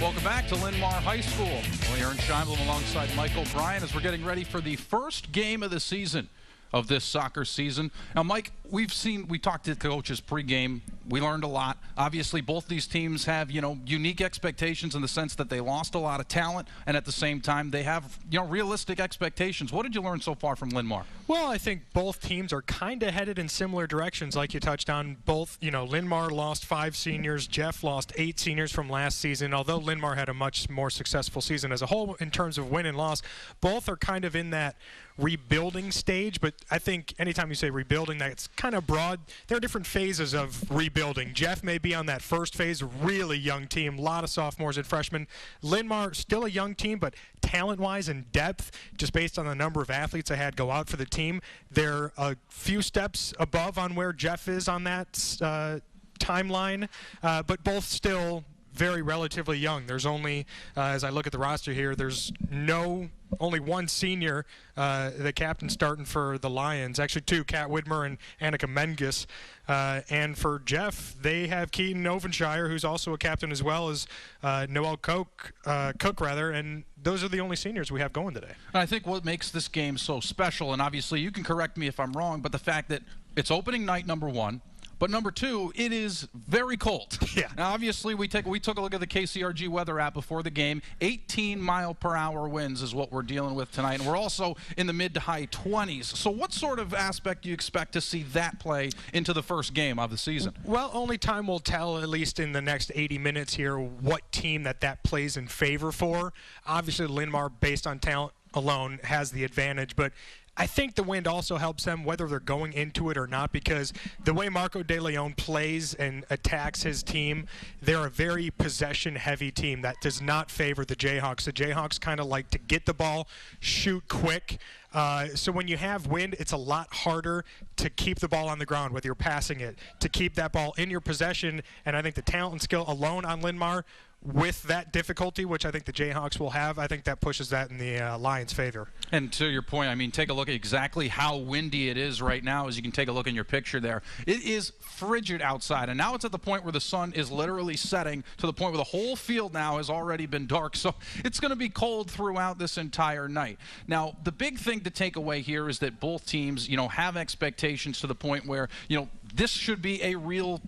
Welcome back to Linn-Mar High School. Well, Aaron Scheimblum alongside Mike O'Brien as we're getting ready for the first game of the season of this soccer season. Now, Mike, we talked to coaches pregame. We learned a lot. Obviously, both these teams have, unique expectations in the sense that they lost a lot of talent, and at the same time, they have, realistic expectations. What did you learn so far from Linn-Mar? Well, I think both teams are kind of headed in similar directions, like you touched on. Both, Linn-Mar lost 5 seniors. Jeff lost 8 seniors from last season. Although Linn-Mar had a much more successful season as a whole in terms of win and loss, both are kind of in that rebuilding stage. But I think anytime you say rebuilding, that's kind of broad. There are different phases of rebuilding. Jeff may be on that first phase, really young team, a lot of sophomores and freshmen. Linn-Mar, still a young team, but talent-wise and depth, just based on the number of athletes I had go out for the team, they're a few steps above on where Jeff is on that timeline, but both still very relatively young. There's only, as I look at the roster here, there's only one senior, the captain starting for the Lions. Actually 2, Kat Widmer and Annika Menges. And for Jeff, they have Keaton Ovenshire, who's also a captain, as well as Noel Cook, and those are the only seniors we have going today. And I think what makes this game so special, and obviously you can correct me if I'm wrong, but the fact that it's opening night, number one. But number 2, it is very cold. Yeah. Now, obviously, we took a look at the KCRG weather app before the game. 18-mile-per-hour winds is what we're dealing with tonight, and we're also in the mid to high 20s. So what sort of aspect do you expect to see that play into the first game of the season? Well, only time will tell, at least in the next 80 minutes here, what team that plays in favor for. Obviously, Linn-Mar, based on talent alone, has the advantage, but I think the wind also helps them, whether they're going into it or not, because the way Marco De Leon plays and attacks his team, they're a very possession-heavy team that does not favor the Jayhawks. The Jayhawks kind of like to get the ball, shoot quick. So when you have wind, it's a lot harder to keep the ball on the ground, whether you're passing it, to keep that ball in your possession. And I think the talent and skill alone on Linn-Mar, with that difficulty, which I think the Jayhawks will have, I think that pushes that in the Lions' favor. And to your point, take a look at exactly how windy it is right now, as you can take a look in your picture there. It is frigid outside, and now it's at the point where the sun is literally setting, to the point where the whole field now has already been dark. So it's going to be cold throughout this entire night. Now, the big thing to take away here is that both teams, have expectations to the point where, this should be a real,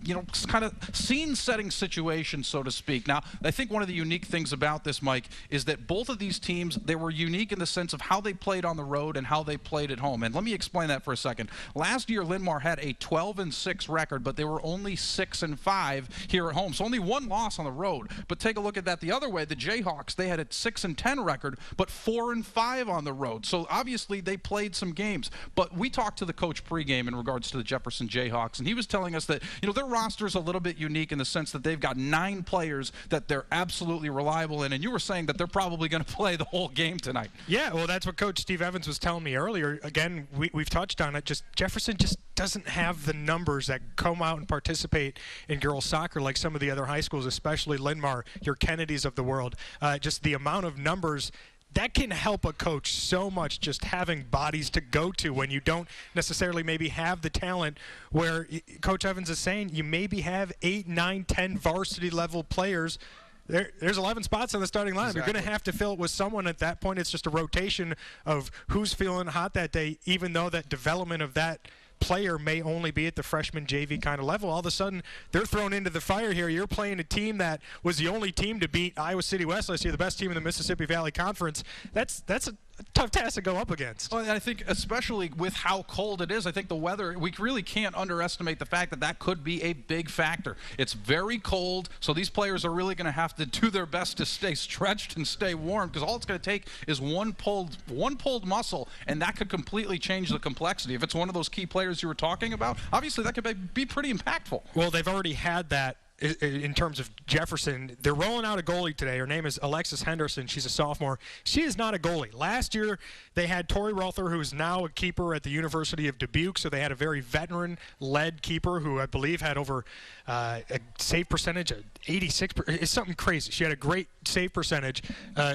kind of scene-setting situation, so to speak. Now, I think one of the unique things about this, Mike, is that both of these teams, they were unique in the sense of how they played on the road and how they played at home. And let me explain that for a second. Last year, Linn-Mar had a 12-6 record, but they were only 6-5 here at home. So only one loss on the road. But take a look at that the other way. The Jayhawks, they had a 6-10 record, but 4-5 on the road. So obviously, they played some games. But we talked to the coach pregame in regards to the Jefferson Jayhawks, and he was telling us that, their roster is a little bit unique in the sense that they've got 9 players that they're absolutely reliable in, and you were saying that they're probably going to play the whole game tonight. Yeah, well, that's what Coach Steve Evans was telling me earlier. Again, we've touched on it. Jefferson just doesn't have the numbers that come out and participate in girls soccer like some of the other high schools, especially Linn-Mar, your Kennedys of the world. Just the amount of numbers that can help a coach so much, just having bodies to go to when you don't necessarily maybe have the talent, where Coach Evans is saying you maybe have 8, 9, 10 varsity level players. There's 11 spots on the starting line. Exactly. You're going to have to fill it with someone. At that point, it's just a rotation of who's feeling hot that day, even though that development of that player may only be at the freshman JV kind of level. All of a sudden, they're thrown into the fire here. You're playing a team that was the only team to beat Iowa City West last year, the best team in the Mississippi Valley Conference. That's a tough task to go up against. Well, I think especially with how cold it is, I think the weather, we really can't underestimate the fact that that could be a big factor. It's very cold, so these players are really going to have to do their best to stay stretched and stay warm, because all it's going to take is one pulled muscle, and that could completely change the complexity. If it's one of those key players you were talking about, obviously that could be pretty impactful. Well, they've already had that. In terms of Jefferson, they're rolling out a goalie today. Her name is Alexis Henderson. She's a sophomore. She is not a goalie. Last year, they had Tori Rother, who is now a keeper at the University of Dubuque. So they had a very veteran-led keeper who I believe had over a save percentage of 86%. It's something crazy. She had a great save percentage,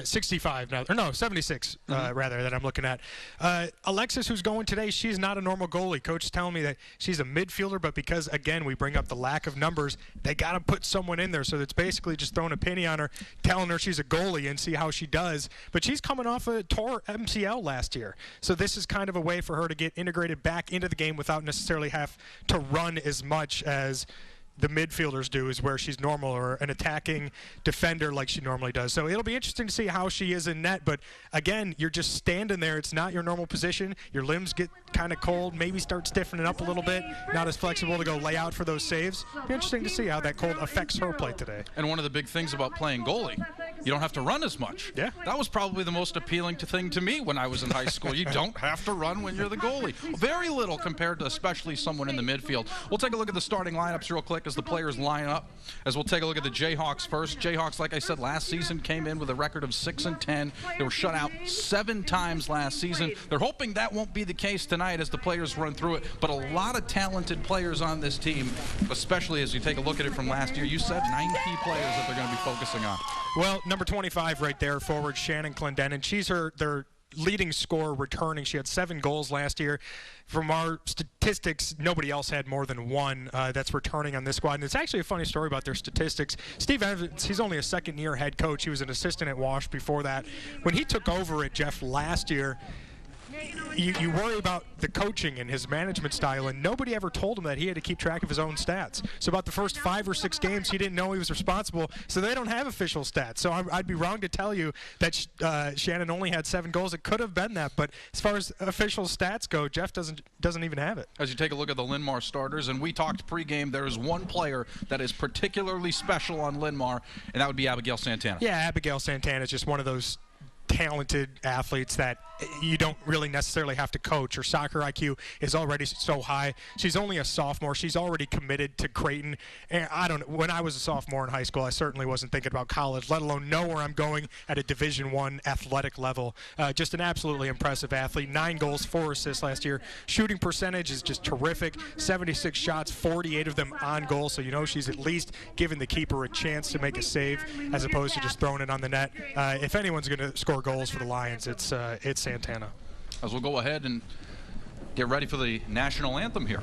65 now, or no, 76 rather, that I'm looking at. Alexis, who's going today, she's not a normal goalie. Coach is telling me that she's a midfielder, but because, again, we bring up the lack of numbers, they got got to put someone in there. So it's basically just throwing a penny on her, telling her she's a goalie and see how she does. But she's coming off a tore MCL last year. So this is kind of a way for her to get integrated back into the game without necessarily have to run as much as the midfielders do, is where she's normal, or an attacking defender like she normally does. So it'll be interesting to see how she is in net. But again, you're just standing there. It's not your normal position. Your limbs get kind of cold, maybe start stiffening up a little bit, not as flexible to go lay out for those saves. It'll be interesting to see how that cold affects her play today. And one of the big things about playing goalie, you don't have to run as much. Yeah. That was probably the most appealing thing to me when I was in high school. You don't have to run when you're the goalie. Very little compared to especially someone in the midfield. We'll take a look at the starting lineups real quick as the players line up, as we'll take a look at the Jayhawks first. Jayhawks, like I said, last season came in with a record of 6-10. They were shut out 7 times last season. They're hoping that won't be the case tonight as the players run through it, but a lot of talented players on this team, especially as you take a look at it from last year. You said 9 key players that they're going to be focusing on. Well, number 25 right there, forward Shannon Clendenin. She's their leading scorer returning. She had 7 goals last year. From our statistics, nobody else had more than 1 that's returning on this squad. And it's actually a funny story about their statistics. Steve Evans, he's only a second-year head coach. He was an assistant at Wash before that. When he took over at Jeff last year, you worry about the coaching and his management style, and nobody ever told him that he had to keep track of his own stats. So about the first 5 or 6 games, he didn't know he was responsible, so they don't have official stats. So I'd be wrong to tell you that Shannon only had 7 goals. It could have been that, but as far as official stats go, Jeff doesn't even have it. As you take a look at the Linn-Mar starters, and we talked pregame, there is one player that is particularly special on Linn-Mar, and that would be Abigail Santana. Yeah, Abigail Santana is just one of those talented athletes that you don't really necessarily have to coach. Her soccer IQ is already so high. She's only a sophomore. She's already committed to Creighton. And I don't know, when I was a sophomore in high school, I certainly wasn't thinking about college, let alone know where I'm going at a Division I athletic level. Just an absolutely impressive athlete. 9 goals, 4 assists last year. Shooting percentage is just terrific. 76 shots, 48 of them on goal. So you know she's at least giving the keeper a chance to make a save as opposed to just throwing it on the net. If anyone's going to score goals for the Lions, it's Santana. As we'll go ahead and get ready for the national anthem here.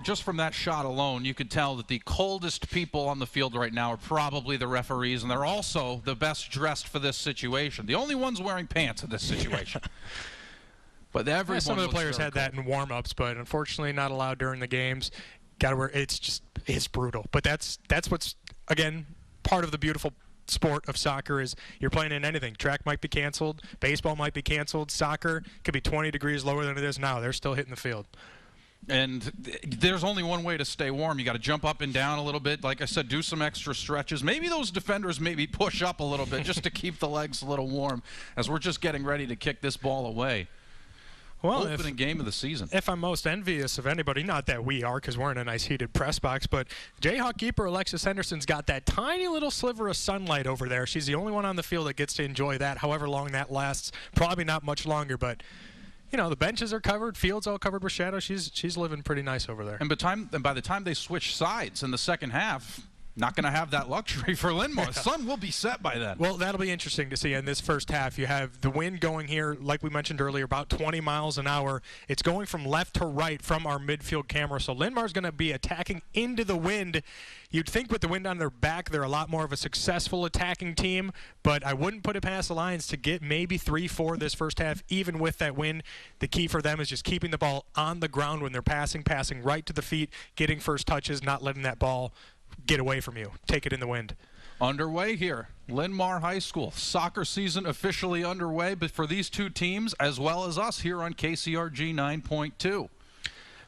Just from that shot alone, you could tell that the coldest people on the field right now are probably the referees, and they're also the best dressed for this situation. The only ones wearing pants in this situation. But everyone, some of the players had that in warm-ups, but unfortunately not allowed during the games. Got to wear. It's brutal. But that's what's, again, part of the beautiful sport of soccer is you're playing in anything. Track might be canceled, baseball might be canceled, soccer could be 20 degrees lower than it is now. They're still hitting the field. And there's only one way to stay warm. You got to jump up and down a little bit. Like I said, do some extra stretches. Maybe those defenders maybe push up a little bit just to keep the legs a little warm as we're just getting ready to kick this ball away. Well, opening game of the season. If I'm most envious of anybody, not that we are because we're in a nice heated press box, but Jayhawk keeper Alexis Henderson's got that tiny little sliver of sunlight over there. She's the only one on the field that gets to enjoy that, however long that lasts. Probably not much longer, but you know, the benches are covered, field's all covered with shadow. She's living pretty nice over there. And by the time they switch sides in the second half, Not going to have that luxury for Linn-Mar. The sun will be set by then. Well, that'll be interesting to see in this first half. You have the wind going here, like we mentioned earlier, about 20 miles an hour. It's going from left to right from our midfield camera. So Linn-Mar's going to be attacking into the wind. You'd think with the wind on their back, they're a lot more of a successful attacking team, but I wouldn't put it past the Lions to get maybe 3-4 this first half, even with that wind. The key for them is just keeping the ball on the ground when they're passing right to the feet, getting first touches, not letting that ball get away from you. Take it in the wind. Underway here. Linn-Mar High School. Soccer season officially underway, but for these two teams, as well as us here on KCRG 9.2.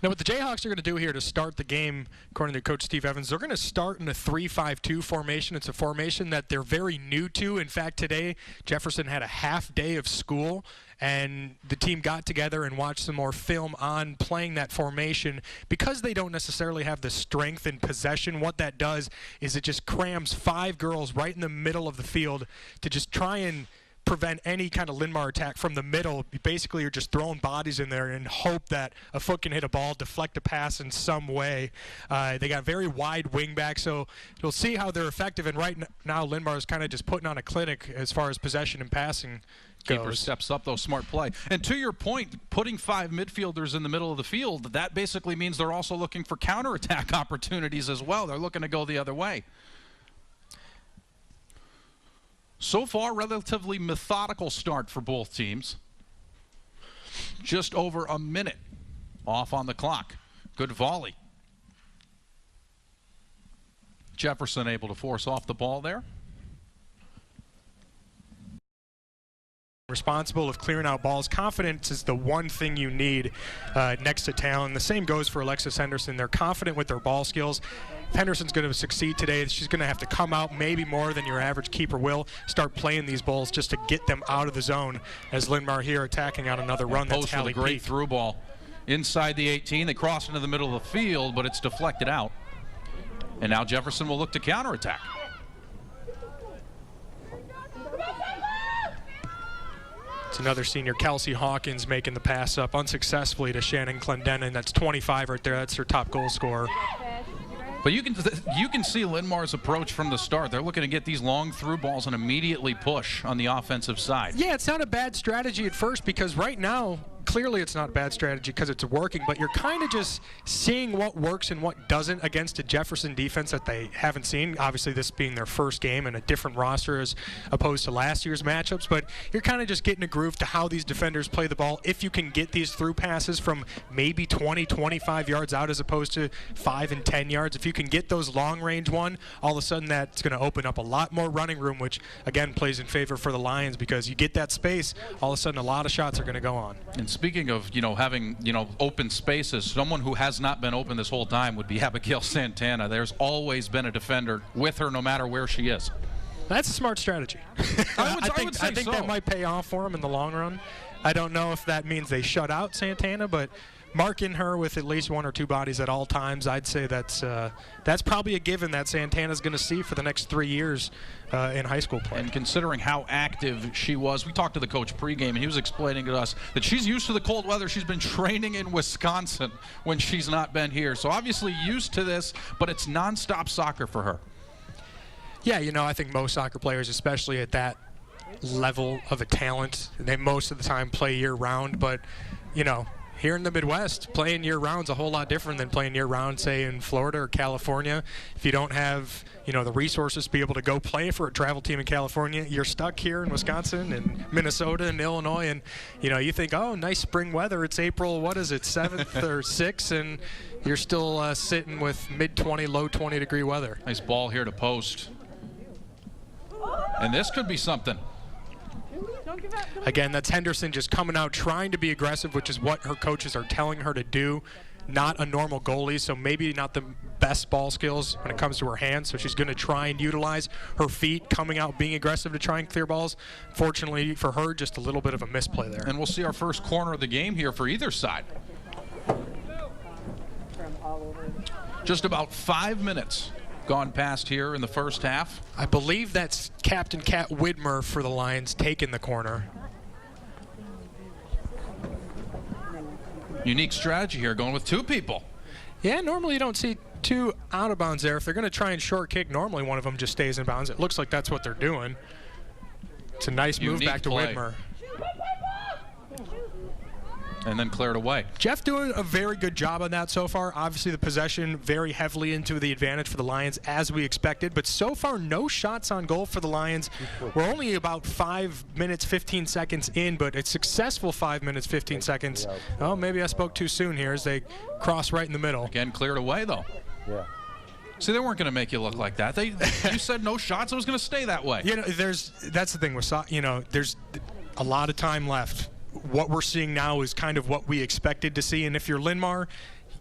Now, what the Jayhawks are going to do here to start the game, according to Coach Steve Evans, they're going to start in a 3-5-2 formation. It's a formation that they're very new to. In fact, today, Jefferson had a half day of school, and the team got together and watched some more film on playing that formation. Because they don't necessarily have the strength and possession, what that does is it just crams 5 girls right in the middle of the field to just try and prevent any kind of Linn-Mar attack from the middle. Basically, you're just throwing bodies in there and hope that a foot can hit a ball, deflect a pass in some way. They got very wide wing back, so you'll see how they're effective. And right now, Linn-Mar is kind of just putting on a clinic as far as possession and passing goes. Keeper steps up, though. Smart play. And to your point, putting 5 midfielders in the middle of the field, that basically means they're also looking for counterattack opportunities as well. They're looking to go the other way. So far, relatively methodical start for both teams. Just over a minute off on the clock. Good volley. Jefferson able to force off the ball there. Responsible of clearing out balls. Confidence is the one thing you need next to talent. The same goes for Alexis Henderson. They're confident with their ball skills. If Henderson's going to succeed today, she's going to have to come out maybe more than your average keeper will, start playing these balls just to get them out of the zone, as Linn-Mar here attacking on another run. That's a great through ball. Inside the 18, they cross into the middle of the field, but it's deflected out. And now Jefferson will look to counterattack. It's another senior, Kelsey Hawkins, making the pass up unsuccessfully to Shannon Clendenin. That's 25 right there. That's her top goal scorer. But you can see Linn-Mar's approach from the start. They're looking to get these long through balls and immediately push on the offensive side. Yeah, it's not a bad strategy at first, because right now, clearly it's not a bad strategy because it's working, but you're kind of just seeing what works and what doesn't against a Jefferson defense that they haven't seen. Obviously, this being their first game and a different roster as opposed to last year's matchups, but you're kind of just getting a groove to how these defenders play the ball. If you can get these through passes from maybe 20, 25 yards out as opposed to 5 and 10 yards, if you can get those long-range one, all of a sudden that's going to open up a lot more running room, which, again, plays in favor for the Lions, because you get that space, all of a sudden a lot of shots are going to go on. And speaking of, having, open spaces, someone who has not been open this whole time would be Abigail Santana. There's always been a defender with her no matter where she is. That's a smart strategy. I think so. That might pay off for them in the long run. I don't know if that means they shut out Santana, but marking her with at least 1 or 2 bodies at all times, I'd say that's probably a given that Santana's going to see for the next 3 years in high school play. And considering how active she was, we talked to the coach pregame, and he was explaining to us that she's used to the cold weather. She's been training in Wisconsin when she's not been here. So obviously used to this, but it's nonstop soccer for her. Yeah, I think most soccer players, especially at that level of a talent, they most of the time play year-round, but, here in the Midwest, playing year-round is a whole lot different than playing year-round, say, in Florida or California. If you don't have, the resources to be able to go play for a travel team in California, you're stuck here in Wisconsin and Minnesota and Illinois, and, you think, oh, nice spring weather. It's April, 7th or 6th, and you're still sitting with mid-20, low-20 degree weather. Nice ball here to post. And this could be something. Again, that's Henderson just coming out trying to be aggressive, which is what her coaches are telling her to do. Not a normal goalie, so maybe not the best ball skills when it comes to her hands, so she's going to try and utilize her feet, coming out, being aggressive to try and clear balls. Fortunately for her, just a little bit of a misplay there. And we'll see our first corner of the game here for either side. Just about 5 minutes gone past here in the first half. I believe that's Captain Kat Widmer for the Lions taking the corner. Unique strategy here, going with 2 people. Yeah, normally you don't see 2 out of bounds there. If they're going to try and short kick, normally one of them just stays in bounds. It looks like that's what they're doing. It's a nice move back to Linn-Mar. And then cleared away. Jeff doing a very good job on that so far. Obviously the possession very heavily into the advantage for the Lions as we expected, but so far no shots on goal for the Lions. We're only about 5 minutes 15 seconds in, but a successful 5 minutes 15 seconds. Oh, maybe I spoke too soon here as they cross right in the middle. Again, cleared away though. Yeah. See, they weren't going to make you look like that. You said no shots, it was going to stay that way. You know, that's the thing with there's a lot of time left. What we're seeing now is kind of what we expected to see, and if you're Linn-Mar,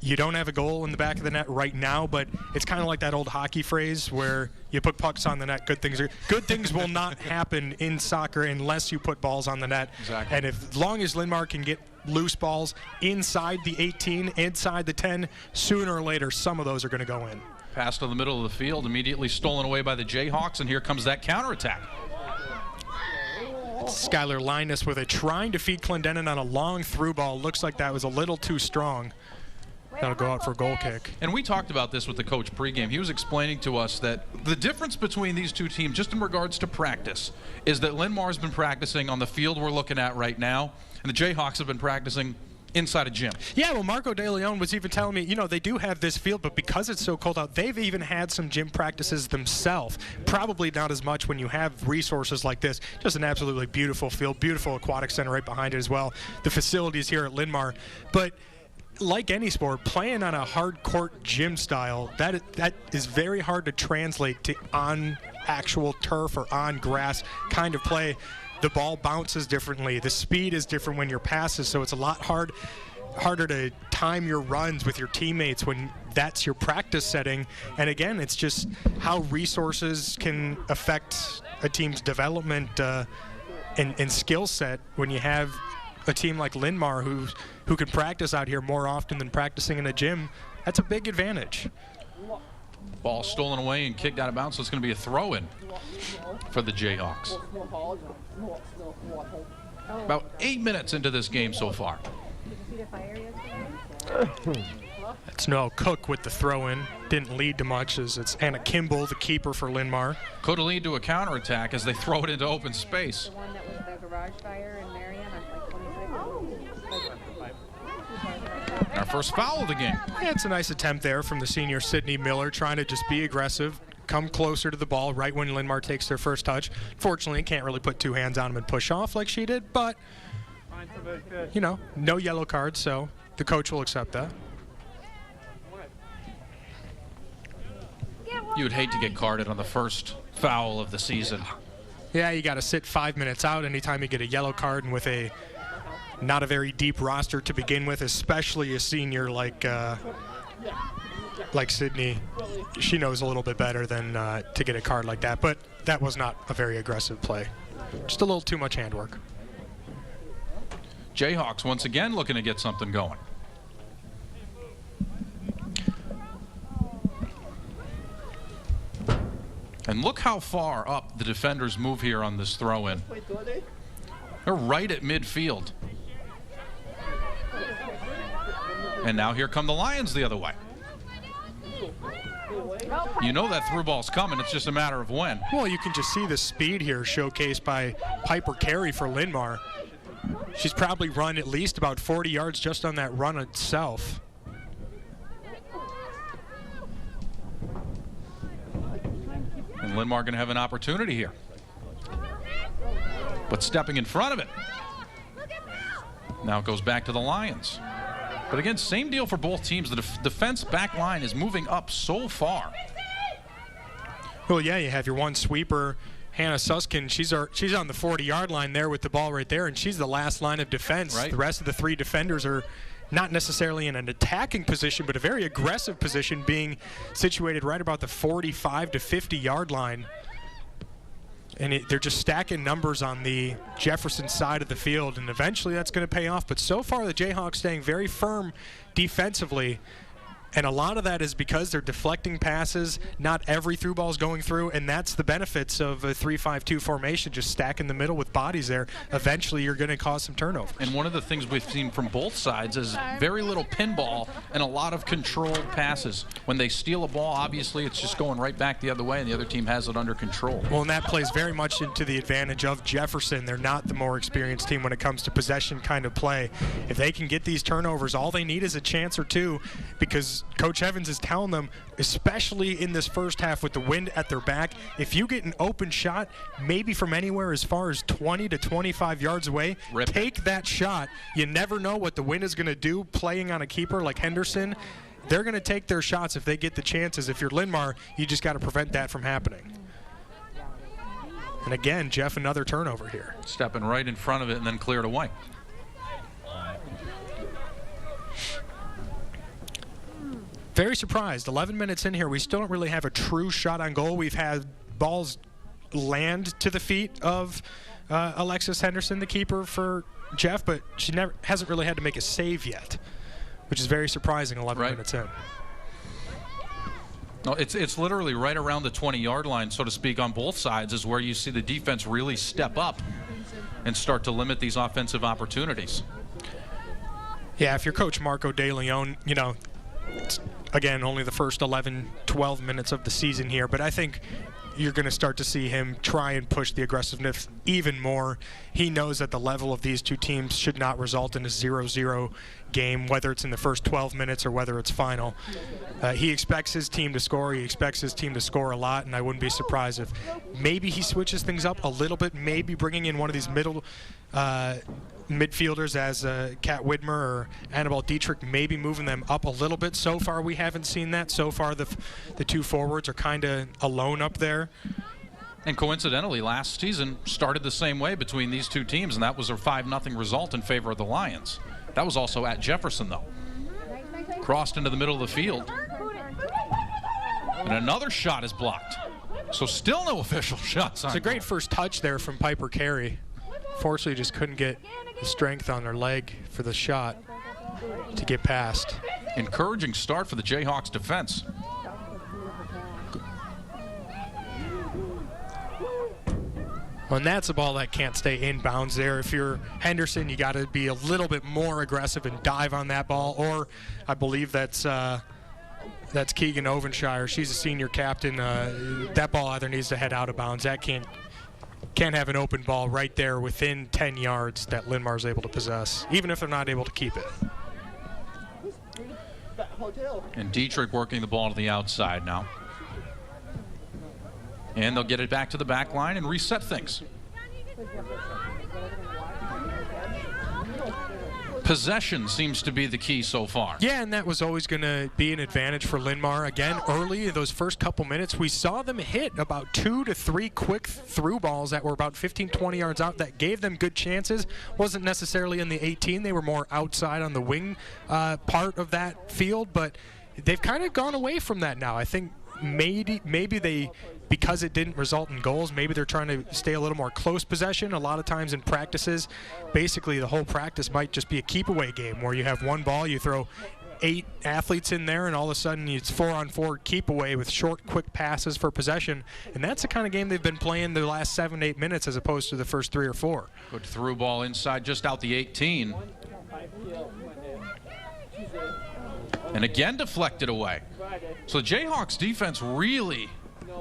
you don't have a goal in the back of the net right now, but it's kind of like that old hockey phrase where you put pucks on the net, good things will not happen in soccer unless you put balls on the net. Exactly. And as long as Linn-Mar can get loose balls inside the 18, inside the 10, sooner or later some of those are going to go in. Pass to the middle of the field, immediately stolen away by the Jayhawks, and here comes that counterattack. Skylar Linus with it, trying to feed Clendenin on a long through ball. Looks like that was a little too strong. That'll go out for a goal kick. And we talked about this with the coach pregame. He was explaining to us that the difference between these two teams, just in regards to practice, is that Linn-Mar's been practicing on the field we're looking at right now, and the Jayhawks have been practicing inside a gym. Yeah, well, Marco De Leon was even telling me, they do have this field, but because it's so cold out, they've even had some gym practices themselves. Probably not as much when you have resources like this. Just an absolutely beautiful field, beautiful aquatic center right behind it as well. The facilities here at Linn-Mar. But like any sport, playing on a hard court gym style, that is very hard to translate to on actual turf or on grass kind of play. The ball bounces differently. The speed is different when you're passes, so it's a lot harder to time your runs with your teammates when that's your practice setting. And again, it's just how resources can affect a team's development and skill set when you have a team like Linn-Mar who can practice out here more often than practicing in a gym. That's a big advantage. Ball stolen away and kicked out of bounds, so it's going to be a throw-in for the Jayhawks. About 8 minutes into this game so far. It's Noel Cook with the throw-in. Didn't lead to much as it's Anna Kimball, the keeper for Linn-Mar. Could lead to a counterattack as they throw it into open space. The one that was the garage fire in Marion on like 26. Our first foul of the game. Yeah, it's a nice attempt there from the senior Sydney Miller, trying to just be aggressive, come closer to the ball right when Linn-Mar takes their first touch. Fortunately, can't really put two hands on him and push off like she did, but, no yellow card, so the coach will accept that. You would hate to get carded on the first foul of the season. Yeah, you got to sit 5 minutes out anytime you get a yellow card, and with a not a very deep roster to begin with, especially a senior like Sydney. She knows a little bit better than to get a card like that, but that was not a very aggressive play. Just a little too much handwork. Jayhawks once again looking to get something going. And look how far up the defenders move here on this throw-in. They're right at midfield. And now here come the Lions the other way. You know that through ball's coming. It's just a matter of when. Well, you can just see the speed here showcased by Piper Carey for Linn-Mar. She's probably run at least about 40 yards just on that run itself. And Linn-Mar going to have an opportunity here. But stepping in front of it. Now it goes back to the Lions. But again, same deal for both teams. The defense back line is moving up so far. Well, yeah, you have your one sweeper, Hannah Suskin. She's on the 40-yard line there with the ball right there, and she's the last line of defense. Right. The rest of the three defenders are not necessarily in an attacking position, but a very aggressive position, being situated right about the 45 to 50-yard line. And they're just stacking numbers on the Jefferson side of the field, and eventually that's going to pay off. But so far, the Jayhawks staying very firm defensively. And a lot of that is because they're deflecting passes. Not every through ball is going through, and that's the benefits of a 3-5-2 formation, just stack in the middle with bodies there. Eventually, you're going to cause some turnovers. And one of the things we've seen from both sides is very little pinball and a lot of controlled passes. When they steal a ball, obviously, it's just going right back the other way, and the other team has it under control. Well, and that plays very much into the advantage of Jefferson. They're not the more experienced team when it comes to possession kind of play. If they can get these turnovers, all they need is a chance or two, because Coach Evans is telling them, especially in this first half with the wind at their back, if you get an open shot, maybe from anywhere as far as 20 to 25 yards away, take that shot. You never know what the wind is going to do playing on a keeper like Henderson. They're going to take their shots if they get the chances. If you're Linn-Mar, you just got to prevent that from happening. And again, Jeff, another turnover here. Stepping right in front of it and then cleared away. Very surprised. 11 minutes in here, we still don't really have a true shot on goal. We've had balls land to the feet of Alexis Henderson, the keeper for Jeff, but she hasn't really had to make a save yet, which is very surprising 11 minutes in. No, it's literally right around the 20-yard line, so to speak, on both sides is where you see the defense really step up and start to limit these offensive opportunities. Yeah, if you're Coach Marco De Leon, you know, again, only the first 11, 12 minutes of the season here, but I think you're going to start to see him try and push the aggressiveness even more. He knows that the level of these two teams should not result in a 0-0 game, whether it's in the first 12 minutes or whether it's final. He expects his team to score. He expects his team to score a lot, and I wouldn't be surprised if maybe he switches things up a little bit, maybe bringing in one of these middle midfielders as Kat Widmer or Annabelle Dietrich, maybe moving them up a little bit. So far, we haven't seen that. So far, the two forwards are kind of alone up there. And coincidentally, last season started the same way between these two teams, and that was a 5-0 result in favor of the Lions. That was also at Jefferson, though. Crossed into the middle of the field. And another shot is blocked. So still no official shots on It's a great first touch there from Piper Carey. Fortunately, just couldn't get the strength on her leg for the shot to get past. Encouraging start for the Jayhawks defense. Well, and that's a ball that can't stay inbounds there. If you're Henderson, you got to be a little bit more aggressive and dive on that ball. Or I believe that's Keegan Ovenshire. She's a senior captain. That ball either needs to head out of bounds. That can't have an open ball right there within 10 yards that Linn-Mar is able to possess, even if they're not able to keep it. And Dietrich working the ball to the outside now. And they'll get it back to the back line and reset things. Possession seems to be the key so far. Yeah, and that was always going to be an advantage for Linn-Mar. Again, early in those first couple minutes, we saw them hit about 2 to 3 quick through balls that were about 15, 20 yards out that gave them good chances. Wasn't necessarily in the 18. They were more outside on the wing part of that field, but they've kind of gone away from that now. I think maybe they, because it didn't result in goals, maybe they're trying to stay a little more close possession. A lot of times in practices, basically the whole practice might just be a keep-away game where you have one ball, you throw 8 athletes in there, and all of a sudden it's 4-on-4 keep-away with short, quick passes for possession. And that's the kind of game they've been playing the last 7 to 8 minutes as opposed to the first 3 or 4. Good through ball inside, just out the 18. And again deflected away. So the Jayhawks defense really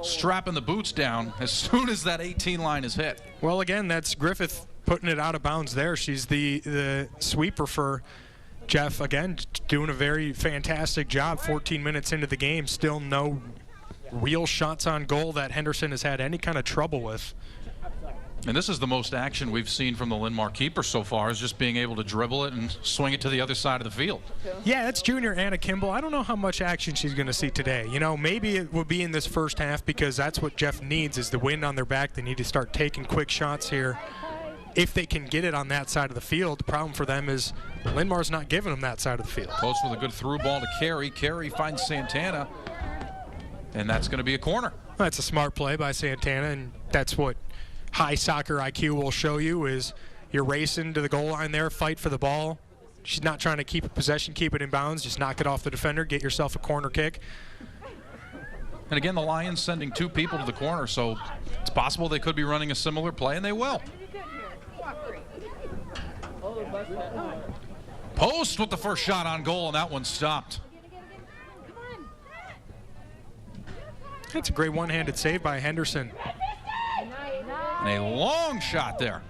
strapping the boots down as soon as that 18 line is hit. Well, again, that's Griffith putting it out of bounds there. She's the sweeper for Jeff. Again, doing a very fantastic job 14 minutes into the game. Still no real shots on goal that Henderson has had any kind of trouble with. And this is the most action we've seen from the Linn-Mar keeper so far, is just being able to dribble it and swing it to the other side of the field. Yeah, that's junior Anna Kimball. I don't know how much action she's going to see today. You know, maybe it will be in this first half because that's what Jeff needs is the wind on their back. They need to start taking quick shots here. If they can get it on that side of the field, the problem for them is Linn-Mar's not giving them that side of the field. Post with a good through ball to Carey. Carey finds Santana, and that's going to be a corner. That's a smart play by Santana, and that's what high soccer IQ will show you is you're racing to the goal line there, fight for the ball, She's not trying to keep a possession, keep it in bounds, just knock it off the defender, get yourself a corner kick. And again, the Lions sending 2 people to the corner, so it's possible they could be running a similar play, and they will. Post with the first shot on goal, and that one stopped. That's a great one-handed save by Henderson. And a long shot there.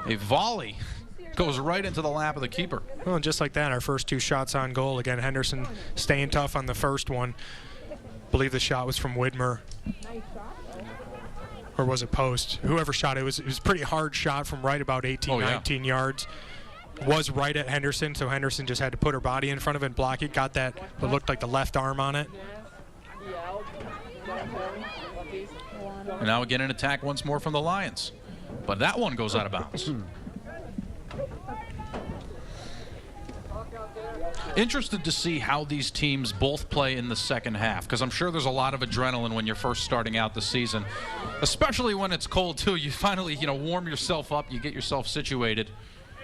A volley goes right into the lap of the keeper. Well, and just like that, our first 2 shots on goal. Again, Henderson staying tough on the first one. I believe the shot was from Widmer. Or was it post? Whoever shot it, it was a pretty hard shot from right about 18, 19 yards. Was right at Henderson, so Henderson just had to put her body in front of it and block it. Got that, what looked like the left arm on it. And now again an attack once more from the Lions. But that one goes out of bounds. Interested to see how these teams both play in the second half, because I'm sure there's a lot of adrenaline when you're first starting out the season, especially when it's cold too. You finally, warm yourself up, you get yourself situated.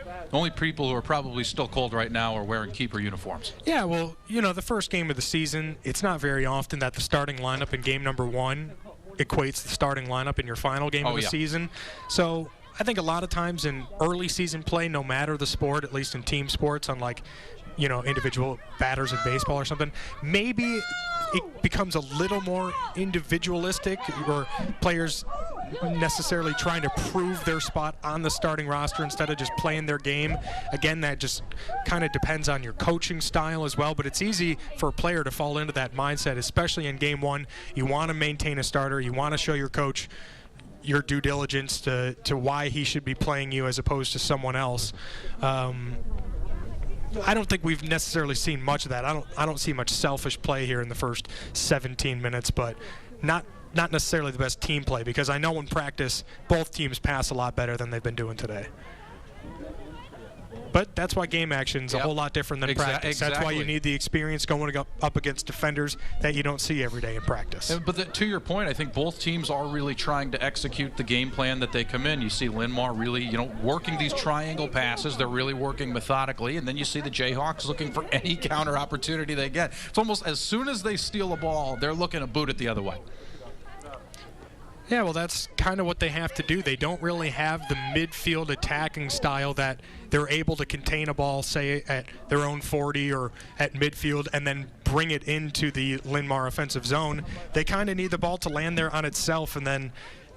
The only people who are probably still cold right now are wearing keeper uniforms. Yeah, well, the first game of the season, it's not very often that the starting lineup in game number 1 equates the starting lineup in your final game of the season. So I think a lot of times in early season play, no matter the sport, at least in team sports, unlike individual batters in baseball or something, maybe it becomes a little more individualistic, or players necessarily trying to prove their spot on the starting roster instead of just playing their game. Again, that just kind of depends on your coaching style as well, but it's easy for a player to fall into that mindset, especially in game 1. You want to maintain a starter. You want to show your coach your due diligence to why he should be playing you as opposed to someone else. I don't think we've necessarily seen much of that. I don't see much selfish play here in the first 17 minutes, but not necessarily the best team play, because I know in practice both teams pass a lot better than they've been doing today. But that's why game action's a whole lot different than practice. Exactly. That's why you need the experience going up against defenders that you don't see every day in practice. But to your point, I think both teams are really trying to execute the game plan that they come in. You see Linn-Mar really, working these triangle passes. They're really working methodically. And then you see the Jayhawks looking for any counter opportunity they get. It's almost as soon as they steal a ball, they're looking to boot it the other way. Yeah, well, that's kind of what they have to do. They don't really have the midfield attacking style that they're able to contain a ball, say, at their own 40 or at midfield, and then bring it into the Linn-Mar offensive zone. They kind of need the ball to land there on itself and then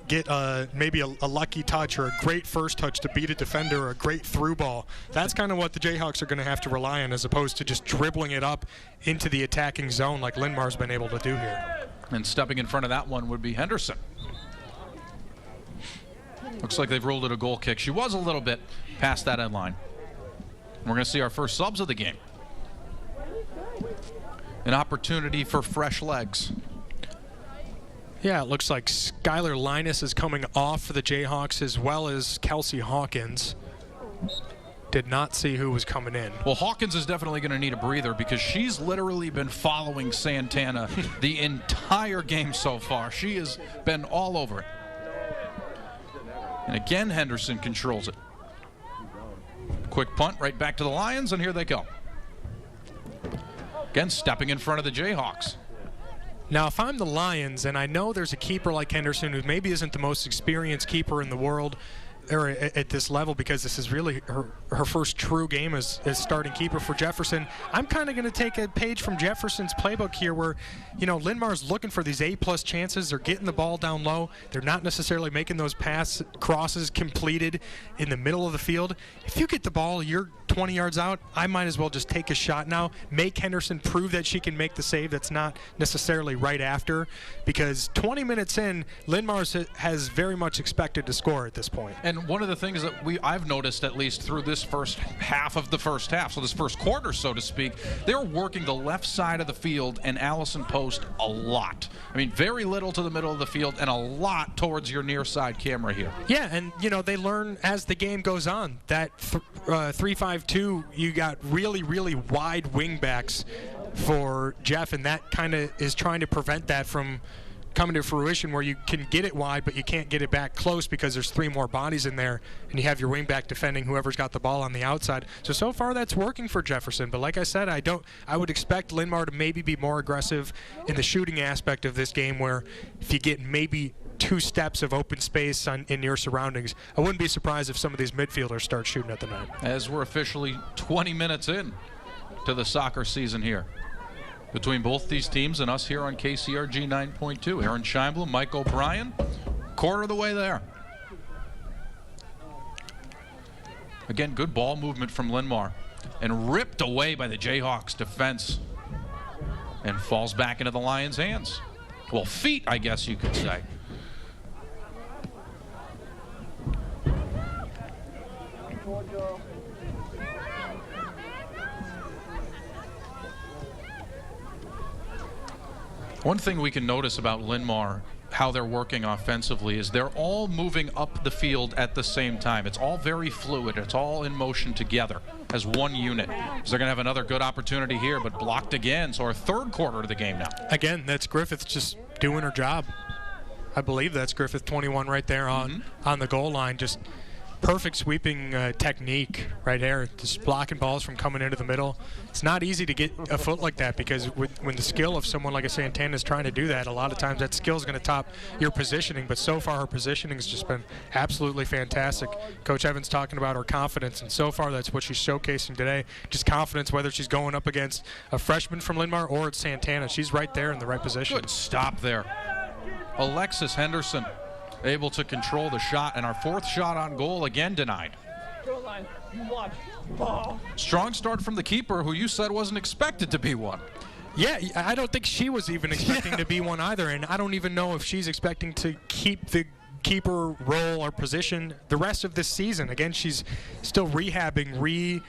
get maybe a lucky touch or a great first touch to beat a defender, or a great through ball. That's kind of what the Jayhawks are going to have to rely on, as opposed to just dribbling it up into the attacking zone like Linn-Mar's been able to do here. And stepping in front of that one would be Henderson. Looks like they've ruled it a goal kick. She was a little bit past that end line. We're going to see our first subs of the game. An opportunity for fresh legs. Yeah, it looks like Skylar Linus is coming off for the Jayhawks, as well as Kelsey Hawkins. Did not see who was coming in. Well, Hawkins is definitely going to need a breather, because she's literally been following Santana the entire game so far. She has been all over it. And again, Henderson controls it. Quick punt right back to the Lions, and here they go. Again, stepping in front of the Jayhawks. Now, if I'm the Lions, and I know there's a keeper like Henderson who maybe isn't the most experienced keeper in the world, or at this level, because this is really her first true game as starting keeper for Jefferson, I'm kind of going to take a page from Jefferson's playbook here, where Linn-Mar's looking for these A-plus chances. They're getting the ball down low. They're not necessarily making those crosses completed in the middle of the field. If you get the ball, you're 20 yards out, I might as well just take a shot now, make Henderson prove that she can make the save that's not necessarily right after, because 20 minutes in, Linn-Mar has very much expected to score at this point. And one of the things that I've noticed, at least through this first half of the first half, so this first quarter, so to speak, they're working the left side of the field and Allison Post a lot. I mean, very little to the middle of the field and a lot towards your near side camera here. Yeah, and they learn as the game goes on. That 3-5-2, you got really, really wide wing backs for Jeff, and that kind of is trying to prevent that from coming to fruition where you can get it wide, but you can't get it back close because there's 3 more bodies in there, and you have your wingback defending whoever's got the ball on the outside. So far that's working for Jefferson. But like I said, I would expect Linn-Mar to maybe be more aggressive in the shooting aspect of this game, where if you get maybe 2 steps of open space in your surroundings, I wouldn't be surprised if some of these midfielders start shooting at the net. As we're officially 20 minutes in to the soccer season here between both these teams and us here on KCRG 9.2. Aaron Scheinblum, Mike O'Brien, quarter of the way there. Again, good ball movement from Linn-Mar, and ripped away by the Jayhawks defense, and falls back into the Lions' hands. Well, feet, I guess you could say. One thing we can notice about Linn-Mar, how they're working offensively, is they're all moving up the field at the same time. It's all very fluid. It's all in motion together as one unit. So they're going to have another good opportunity here, but blocked again. So our 3rd quarter of the game now. Again, that's Griffith just doing her job. I believe that's Griffith 21 right there on the goal line. Just perfect sweeping technique right there, just blocking balls from coming into the middle. It's not easy to get a foot like that, because when the skill of someone like a Santana is trying to do that, a lot of times that skill is going to top your positioning. But so far her positioning has just been absolutely fantastic. Coach Evans talking about her confidence, and so far that's what she's showcasing today. Just confidence, whether she's going up against a freshman from Linn-Mar or it's Santana. She's right there in the right position. Good stop there. Alexis Henderson able to control the shot, and our 4th shot on goal again denied. Strong start from the keeper, who you said wasn't expected to be one. Yeah, I don't think she was even expecting to be one either, and I don't even know if she's expecting to keep the keeper role or position the rest of this season. Again, she's still rehabbing,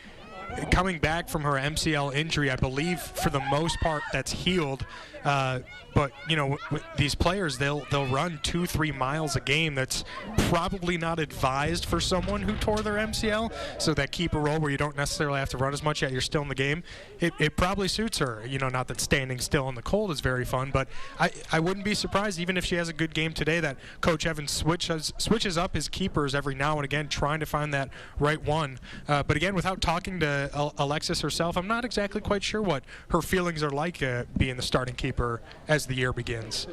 coming back from her MCL injury. I believe for the most part that's healed. But you know, with these players, they'll run 2-3 miles a game. That's probably not advised for someone who tore their MCL. So that keeper role where you don't necessarily have to run as much, yet you're still in the game, it probably suits her. You know, not that standing still in the cold is very fun, but I wouldn't be surprised, even if she has a good game today, that Coach Evans switches up his keepers every now and again, trying to find that right one. But again, without talking to Alexis herself, I'm not exactly quite sure what her feelings are like being the starting keeper as the year begins.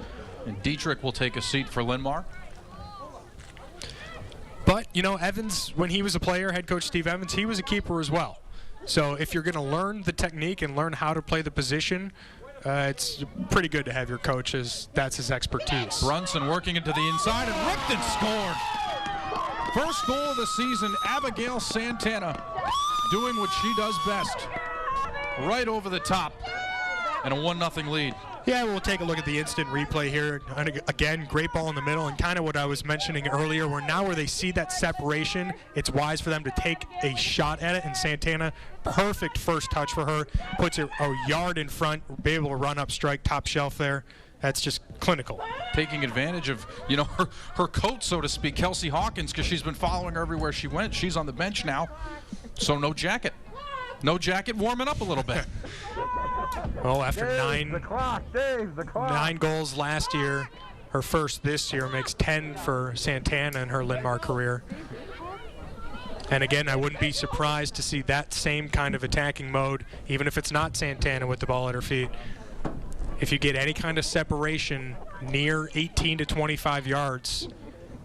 And Dietrich will take a seat for Linn-Mar. But, you know, Evans, when he was a player, head coach Steve Evans, he was a keeper as well. So if you're going to learn the technique and learn how to play the position, it's pretty good to have your coach that's his expertise. Brunson working into the inside and ripped and scored. First goal of the season, Abigail Santana doing what she does best. Right over the top, and a 1-0 lead. Yeah, we'll take a look at the instant replay here. And again, great ball in the middle, and kind of what I was mentioning earlier, where they see that separation, it's wise for them to take a shot at it. And Santana, perfect first touch for her, puts it a yard in front, be able to run up, strike top shelf there. That's just clinical. Taking advantage of, you know, her coach, so to speak, Kelsey Hawkins, because she's been following her everywhere she went. She's on the bench now, so no jacket. No jacket, warming up a little bit. Well, after nine goals last year, her first this year, makes 10 for Santana in her Linn-Mar career. And again, I wouldn't be surprised to see that same kind of attacking mode, even if it's not Santana with the ball at her feet. If you get any kind of separation near 18 to 25 yards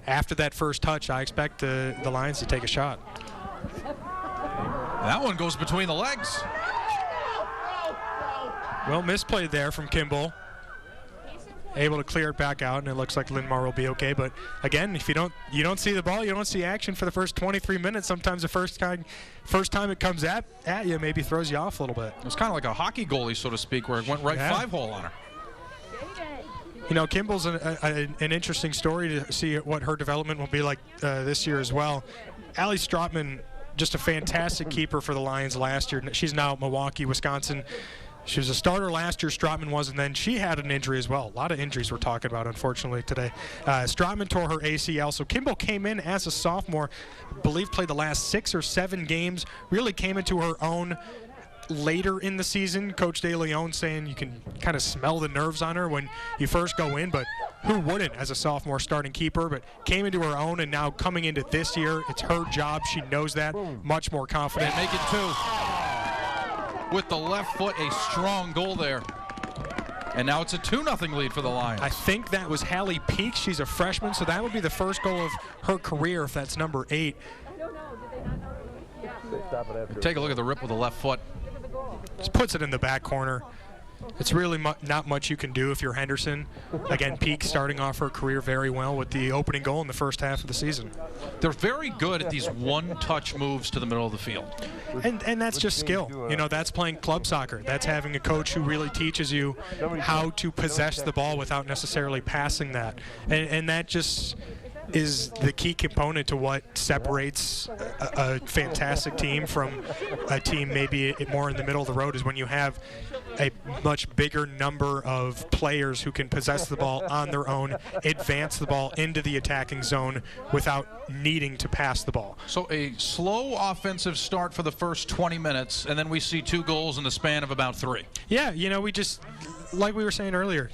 after that first touch, I expect the Lions to take a shot. That one goes between the legs. Well, misplayed there from Kimball. Able to clear it back out, and it looks like Linn-Mar will be okay. But again, if you don't see the ball, you don't see action for the first 23 minutes. Sometimes the first time it comes at you, maybe throws you off a little bit. It was kind of like a hockey goalie, so to speak, where it went right 5-hole on her. You know, Kimball's an interesting story to see what her development will be like this year as well. Allie Strotman, just a fantastic keeper for the Lions last year. She's now at Milwaukee, Wisconsin. She was a starter last year, Strotman was, and then she had an injury as well. A lot of injuries we're talking about, unfortunately, today. Strotman tore her ACL, so Kimball came in as a sophomore, I believe played the last 6 or 7 games, really came into her own later in the season. Coach De Leon saying you can kind of smell the nerves on her when you first go in, but who wouldn't as a sophomore starting keeper, but came into her own, and now coming into this year, it's her job. She knows that. Much more confident. Make it 2. With the left foot, a strong goal there. And now it's a 2-0 lead for the Lions. I think that was Hallie Peak. She's a freshman, so that would be the first goal of her career if that's number 8. Take a look at the rip with the left foot. Just puts it in the back corner. It's really not much you can do if you're Henderson. Again, Peak starting off her career very well with the opening goal in the first half of the season. They're very good at these one-touch moves to the middle of the field. And that's just skill. You know, that's playing club soccer. That's having a coach who really teaches you how to possess the ball without necessarily passing that. And that just is the key component to what separates a fantastic team from a team maybe more in the middle of the road, is when you have a much bigger number of players who can possess the ball on their own, advance the ball into the attacking zone without needing to pass the ball. So a slow offensive start for the first 20 minutes, and then we see 2 goals in the span of about 3. Yeah, you know, we just, like we were saying earlier,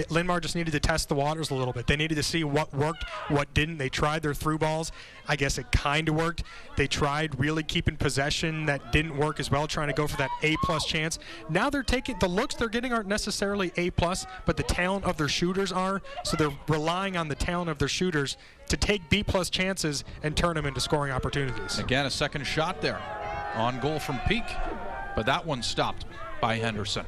Linn-Mar just needed to test the waters a little bit. They needed to see what worked, what didn't. They tried their through balls. I guess it kind of worked. They tried really keeping possession. That didn't work as well, trying to go for that A-plus chance. Now they're taking, the looks they're getting aren't necessarily A-plus, but the talent of their shooters are. So they're relying on the talent of their shooters to take B-plus chances and turn them into scoring opportunities. Again, a second shot there on goal from Peak, but that one stopped by Henderson.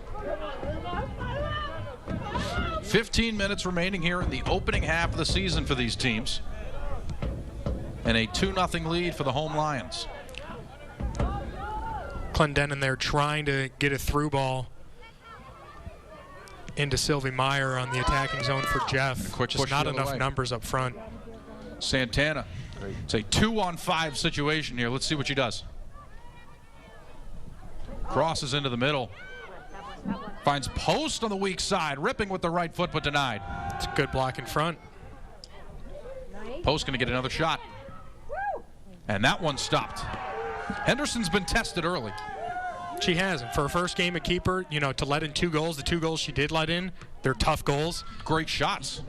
15 minutes remaining here in the opening half of the season for these teams. And a 2-0 lead for the home Lions. Clendenin there trying to get a through ball into Sylvie Meyer on the attacking zone for Jeff. Just not enough numbers up front. Santana. It's a 2-on-5 situation here. Let's see what she does. Crosses into the middle. Finds post on the weak side. Ripping with the right foot, but denied. It's a good block in front. Post going to get another shot. And that one stopped. Henderson's been tested early. She has. And for her first game at keeper, you know, to let in 2 goals, the 2 goals she did let in, they're tough goals. Great shots.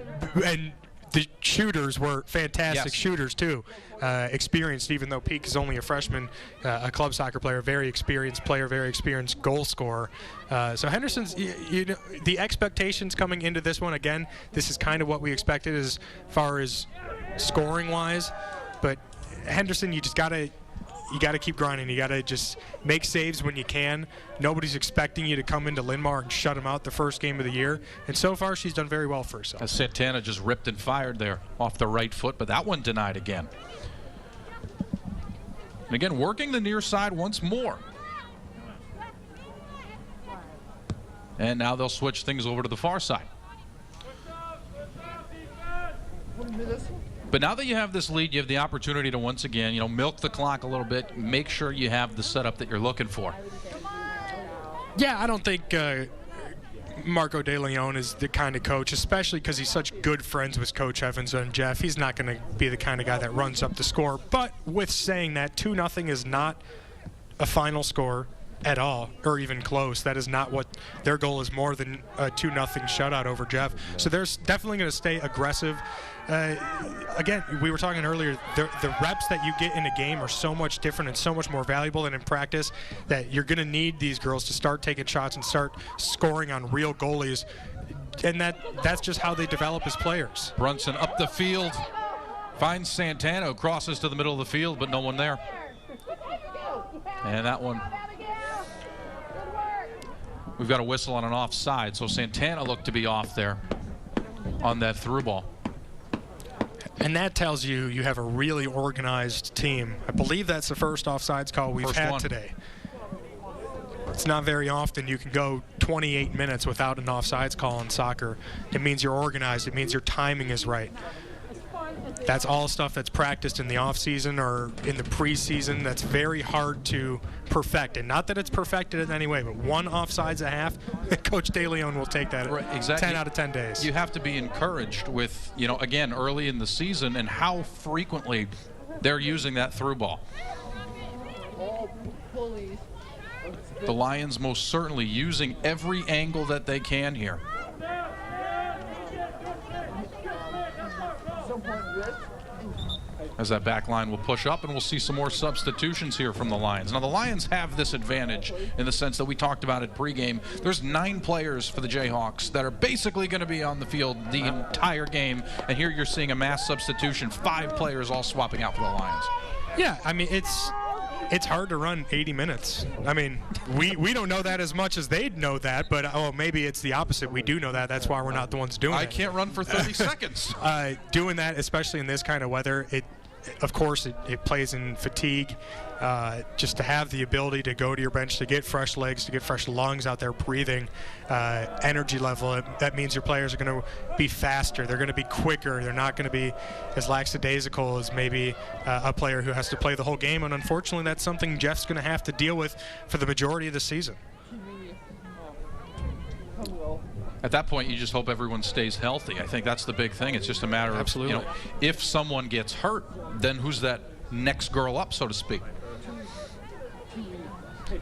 And the shooters were fantastic shooters, too. Experienced, even though Peak is only a freshman, a club soccer player, very experienced player, very experienced goal scorer. So Henderson's, you know, the expectations coming into this one, again, this is kind of what we expected as far as scoring-wise. But Henderson, you got to keep grinding. You got to just make saves when you can. Nobody's expecting you to come into Linn-Mar and shut them out the first game of the year. And so far, she's done very well for herself. Santana just ripped and fired there off the right foot, but that one denied again. And again, working the near side once more. And now they'll switch things over to the far side. But now that you have this lead, you have the opportunity to once again, you know, milk the clock a little bit, make sure you have the setup that you're looking for. Yeah, I don't think Marco De Leon is the kind of coach, especially because he's such good friends with Coach Evans and Jeff. He's not going to be the kind of guy that runs up the score. But with saying that, 2-0 is not a final score at all, or even close. That is not what their goal is, more than a 2-0 shutout over Jeff. So they're definitely going to stay aggressive. Again, we were talking earlier, the reps that you get in a game are so much different and so much more valuable than in practice, that you're going to need these girls to start taking shots and start scoring on real goalies. And that's just how they develop as players. Brunson up the field, finds Santana, crosses to the middle of the field, but no one there. And that one, we've got a whistle on an offside, so Santana looked to be off there on that through ball. And that tells you you have a really organized team. I believe that's the first offsides call we've had today. It's not very often you can go 28 minutes without an offsides call in soccer. It means you're organized. It means your timing is right. That's all stuff that's practiced in the off-season or in the preseason. That's very hard to perfect. And not that it's perfected in any way, but 1 offsides a half, Coach De Leon will take that 10 out of 10 days. You have to be encouraged with, you know, again, early in the season and how frequently they're using that through ball. The Lions most certainly using every angle that they can here. As that back line will push up, and we'll see some more substitutions here from the Lions. Now, the Lions have this advantage in the sense that we talked about it pregame. There's 9 players for the Jayhawks that are basically going to be on the field the entire game, and here you're seeing a mass substitution, 5 players all swapping out for the Lions. Yeah, I mean, it's hard to run 80 minutes. I mean, we don't know that as much as they'd know that, but maybe it's the opposite. We do know that. That's why we're not the ones doing it. I can't run for 30 seconds. Doing that, especially in this kind of weather, of course, it plays in fatigue. Just to have the ability to go to your bench, to get fresh legs, to get fresh lungs out there breathing, energy level, that means your players are going to be faster. They're going to be quicker. They're not going to be as lackadaisical as maybe a player who has to play the whole game. And unfortunately, that's something Jeff's going to have to deal with for the majority of the season. At that point, you just hope everyone stays healthy. I think that's the big thing. It's just a matter of, you know, if someone gets hurt, then who's that next girl up, so to speak?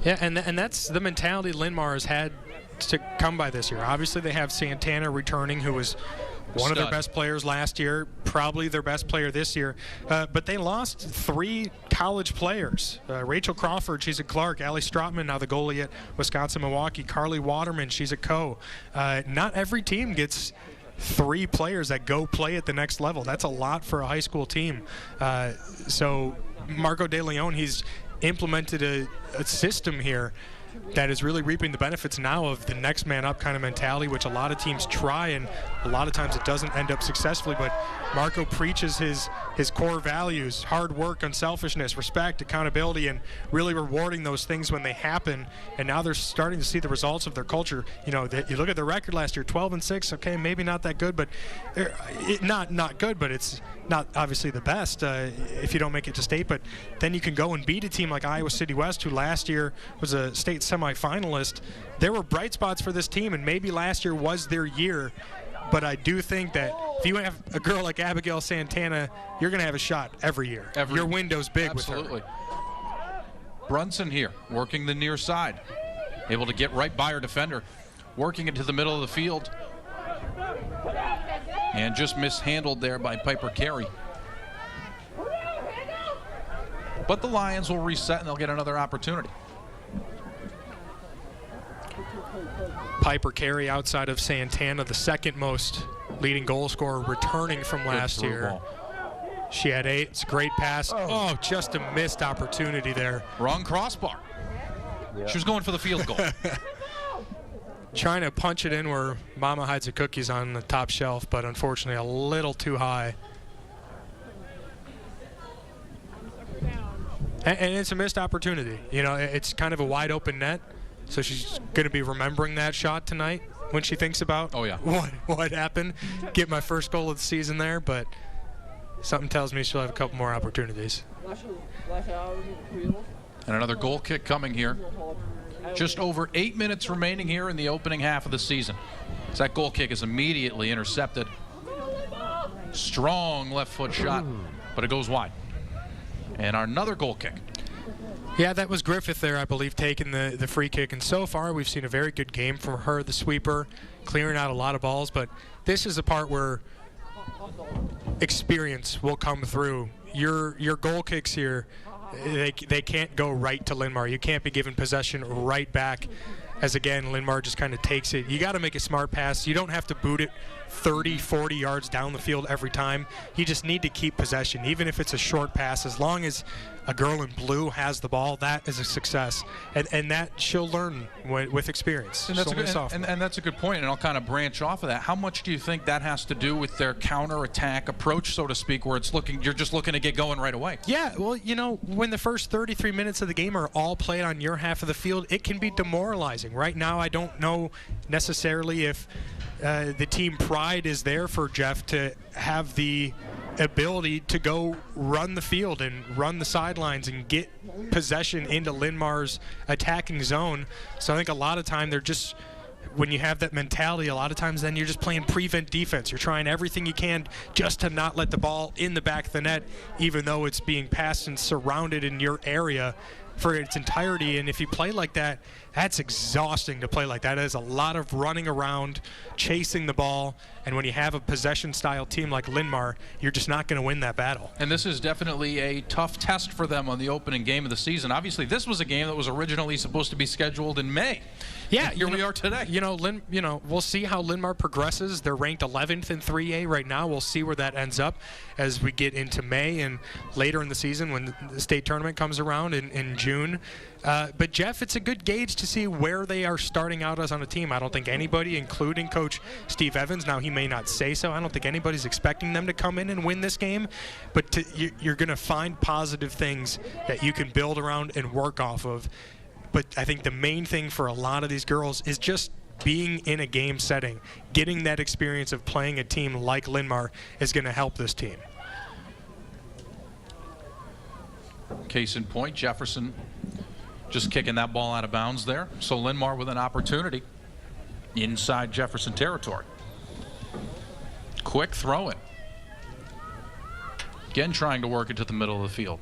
Yeah, and that's the mentality Linn-Mar has had to come by this year. Obviously, they have Santana returning, who was one of their best players last year, probably their best player this year. But they lost 3 college players. Rachel Crawford, she's at Clark. Allie Strotman, now the goalie at Wisconsin-Milwaukee. Carly Waterman, she's at Co. Not every team gets 3 players that go play at the next level. That's a lot for a high school team. So Marco De Leon, he's implemented a system here that is really reaping the benefits now of the next man up kind of mentality, which a lot of teams try, and a lot of times it doesn't end up successfully. But Marco preaches his core values: hard work, unselfishness, respect, accountability, and really rewarding those things when they happen. And now they're starting to see the results of their culture. You know, you look at the record last year, 12-6. Okay, maybe not that good, but not good, but it's not obviously the best if you don't make it to state. But then you can go and beat a team like Iowa City West, who last year was a state semifinalist. There were bright spots for this team, and maybe last year was their year. But I do think that if you have a girl like Abigail Santana, you're going to have a shot every year. Your window's big with her. Absolutely. Brunson here, working the near side, able to get right by her defender, working into the middle of the field, and just mishandled there by Piper Carey. But the Lions will reset, and they'll get another opportunity. Piper Carey, outside of Santana, the second most leading goal scorer returning from last year. She had 8. It's a great pass. Oh, just a missed opportunity there. Wrong crossbar. Yeah. She was going for the field goal. Trying to punch it in where Mama hides the cookies on the top shelf, but unfortunately a little too high. And it's a missed opportunity. You know, it's kind of a wide open net. So she's going to be remembering that shot tonight when she thinks about what happened. Get my first goal of the season there, but something tells me she'll have a couple more opportunities. And another goal kick coming here. Just over 8 minutes remaining here in the opening half of the season. So that goal kick is immediately intercepted. Strong left foot shot, but it goes wide. And another goal kick. Yeah, that was Griffith there, I believe, taking the free kick. And so far, we've seen a very good game from her, the sweeper, clearing out a lot of balls. But this is the part where experience will come through. Your goal kicks here, they can't go right to Linn-Mar. You can't be given possession right back, as, again, Linn-Mar just kind of takes it. You got to make a smart pass. You don't have to boot it 30, 40 yards down the field every time. You just need to keep possession, even if it's a short pass. As long as a girl in blue has the ball, that is a success. And that she'll learn with experience. And that's a good point, and I'll kind of branch off of that. How much do you think that has to do with their counter-attack approach, so to speak, where it's you're just looking to get going right away? Yeah, well, you know, when the first 33 minutes of the game are all played on your half of the field, it can be demoralizing. Right now, I don't know necessarily if the team pride is there for Jeff to have the ability to go run the field and run the sidelines and get possession into Linn-Mar's attacking zone. So I think a lot of time they're just, when you have that mentality, a lot of times then you're just playing prevent defense. You're trying everything you can just to not let the ball in the back of the net, even though it's being passed and surrounded in your area. for its entirety. And if you play like that, that's exhausting to play like that. It is a lot of running around, chasing the ball, and when you have a possession-style team like Linn-Mar, you're just not going to win that battle. And this is definitely a tough test for them on the opening game of the season. Obviously, this was a game that was originally supposed to be scheduled in May. Yeah, here we are today. We'll see how Linn-Mar progresses. They're ranked 11th in 3A right now. We'll see where that ends up as we get into May and later in the season when the state tournament comes around in June. But Jeff, it's a good gauge to see where they are starting out as on a team. I don't think anybody, including Coach Steve Evans, now he may not say so, I don't think anybody's expecting them to come in and win this game, but you're going to find positive things that you can build around and work off of. But I think the main thing for a lot of these girls is just being in a game setting. Getting that experience of playing a team like Linn-Mar is going to help this team. Case in point, Jefferson just kicking that ball out of bounds there. So Linn-Mar with an opportunity inside Jefferson territory. Quick throw in. Again, trying to work it to the middle of the field.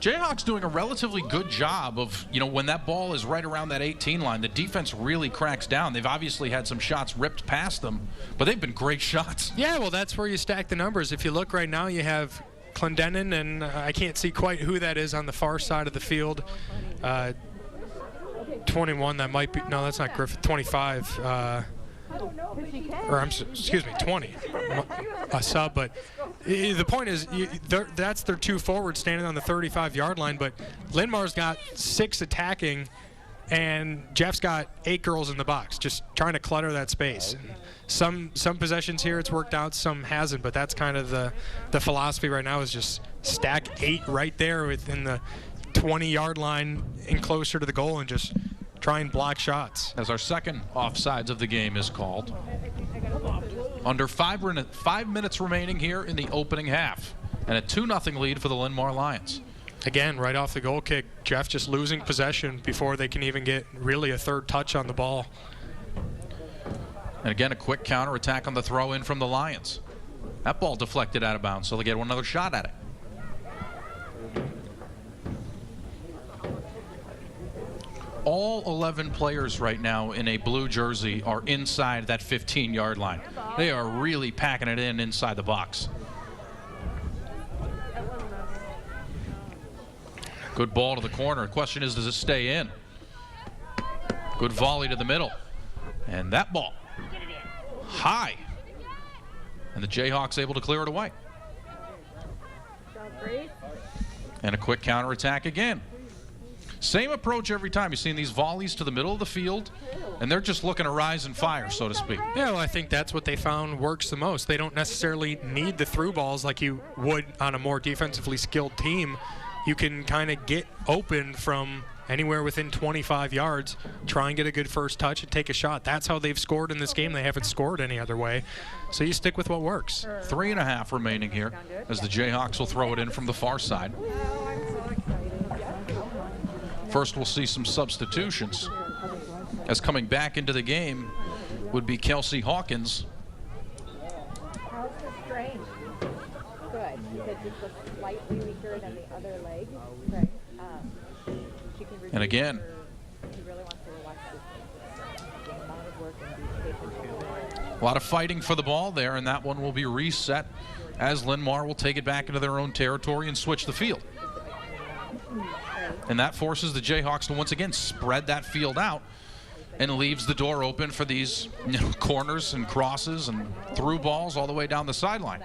Jayhawks doing a relatively good job of, when that ball is right around that 18 line, the defense really cracks down. They've obviously had some shots ripped past them, but they've been great shots. Yeah, well, that's where you stack the numbers. If you look right now, you have Clendenin, and I can't see quite who that is on the far side of the field. 21, that might be, no, that's not Griffith, 25. Excuse me, 20. A sub, but the point is that's their two forwards standing on the 35-yard line, but Linn-Mar's got 6 attacking, and Jeff's got 8 girls in the box, just trying to clutter that space. And some possessions here it's worked out, some hasn't, but that's kind of the philosophy right now is just stack 8 right there within the 20-yard line and closer to the goal and just try and block shots. As our second offsides of the game is called. Under 5 minutes remaining here in the opening half. And a 2-0 lead for the Linn-Mar Lions. Again, right off the goal kick, Jeff just losing possession before they can even get really a third touch on the ball. And again, a quick counterattack on the throw in from the Lions. That ball deflected out of bounds, so they get another shot at it. All 11 players right now in a blue jersey are inside that 15-yard line. They are really packing it in inside the box. Good ball to the corner. The question is, does it stay in? Good volley to the middle. And that ball high. And the Jayhawks able to clear it away. And a quick counterattack again. Same approach every time. You've seen these volleys to the middle of the field, and they're just looking to rise and fire, so to speak. Yeah, well, I think that's what they found works the most. They don't necessarily need the through balls like you would on a more defensively skilled team. You can kind of get open from anywhere within 25 yards, try and get a good first touch and take a shot. That's how they've scored in this game. They haven't scored any other way. So you stick with what works. 3.5 remaining here as the Jayhawks will throw it in from the far side. First, we'll see some substitutions, as coming back into the game would be Kelsey Hawkins. How's her strain? Good. She said just was slightly weaker than the other leg. Right. She can And again, she really wants to relax this amount of work and be patient. a lot of fighting for the ball there, and that one will be reset as Linn-Mar will take it back into their own territory and switch the field. And that forces the Jayhawks to once again spread that field out and leaves the door open for these corners and crosses and through balls all the way down the sideline.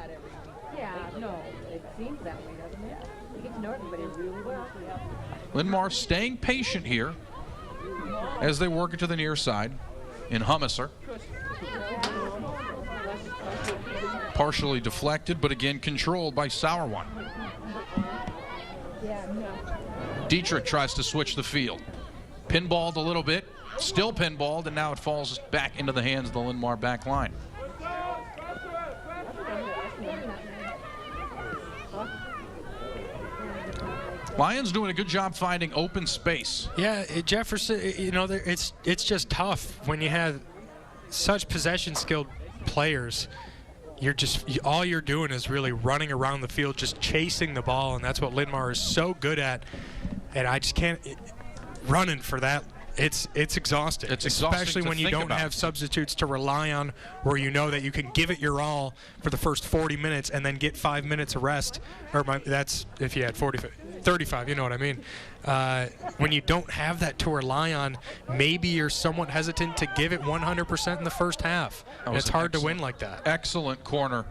Yeah, no, it seems that way, doesn't it? You get to know everybody really well. Linn-Mar staying patient here as they work it to the near side in Hummisser. Partially deflected, but again controlled by Sauerwan. Dietrich tries to switch the field. Pinballed a little bit, still pinballed, and now it falls back into the hands of the Linn-Mar back line. Lions doing a good job finding open space. Yeah, Jefferson, it's just tough when you have such possession-skilled players. all you're doing is really running around the field, just chasing the ball, and that's what Linn-Mar is so good at. And I just can't running for that. It's exhausting. It's exhausting, especially when you don't have substitutes to rely on, where you know that you can give it your all for the first 40 minutes and then get 5 minutes of rest. That's if you had 35, you know what I mean. When you don't have that to rely on, maybe you're somewhat hesitant to give it 100% in the first half. And it's hard to win like that. Excellent corner.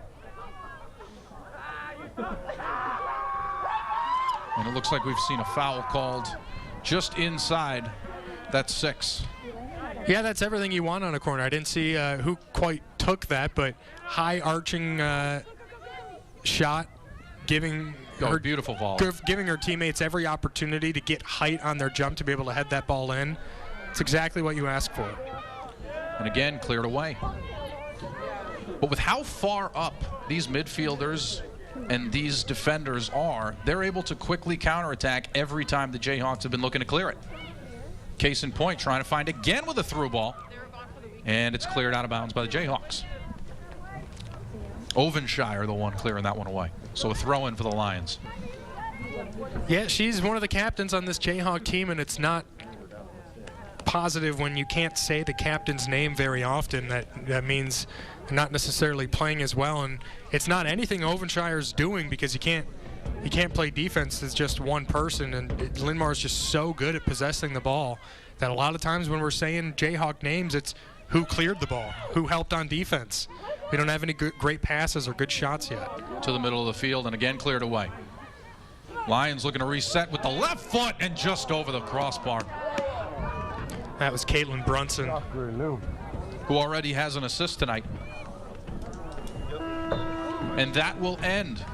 And it looks like we've seen a foul called just inside. That's 6. Yeah, that's everything you want on a corner. I didn't see who quite took that, but high arching shot, giving beautiful ball. Giving her teammates every opportunity to get height on their jump to be able to head that ball in. It's exactly what you ask for. And again, cleared away. But with how far up these midfielders and these defenders are, they're able to quickly counterattack every time the Jayhawks have been looking to clear it. Case in point, trying to find again with a through ball, and it's cleared out of bounds by the Jayhawks. Ovenshire, the one clearing that one away. So a throw-in for the Lions. Yeah, she's one of the captains on this Jayhawk team, and it's not positive when you can't say the captain's name very often. That means not necessarily playing as well, and it's not anything Ovenshire's doing, because you can't play defense as just one person, and Linn-Mar is just so good at possessing the ball that a lot of times when we're saying Jayhawk names, it's who cleared the ball, who helped on defense. We don't have any great passes or good shots yet. To the middle of the field, and again cleared away. Lions looking to reset with the left foot and just over the crossbar. That was Caitlin Brunson, who already has an assist tonight. And that will end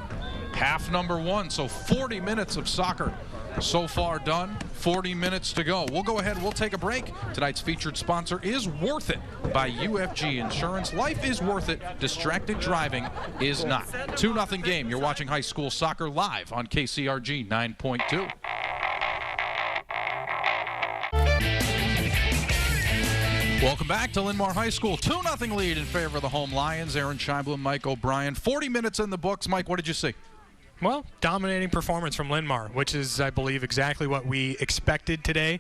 half number 1. So 40 minutes of soccer so far done, 40 minutes to go. We'll go ahead, we'll take a break. Tonight's featured sponsor is Worth It by UFG Insurance. Life is worth it. Distracted driving is not. 2-0 game. You're watching high school soccer live on KCRG 9.2. Welcome back to Linn-Mar High School. 2-0 lead in favor of the home Lions. Aaron Scheibel, Mike O'Brien. 40 minutes in the books. Mike, what did you see? Well, dominating performance from Linn-Mar, which is, I believe, exactly what we expected today.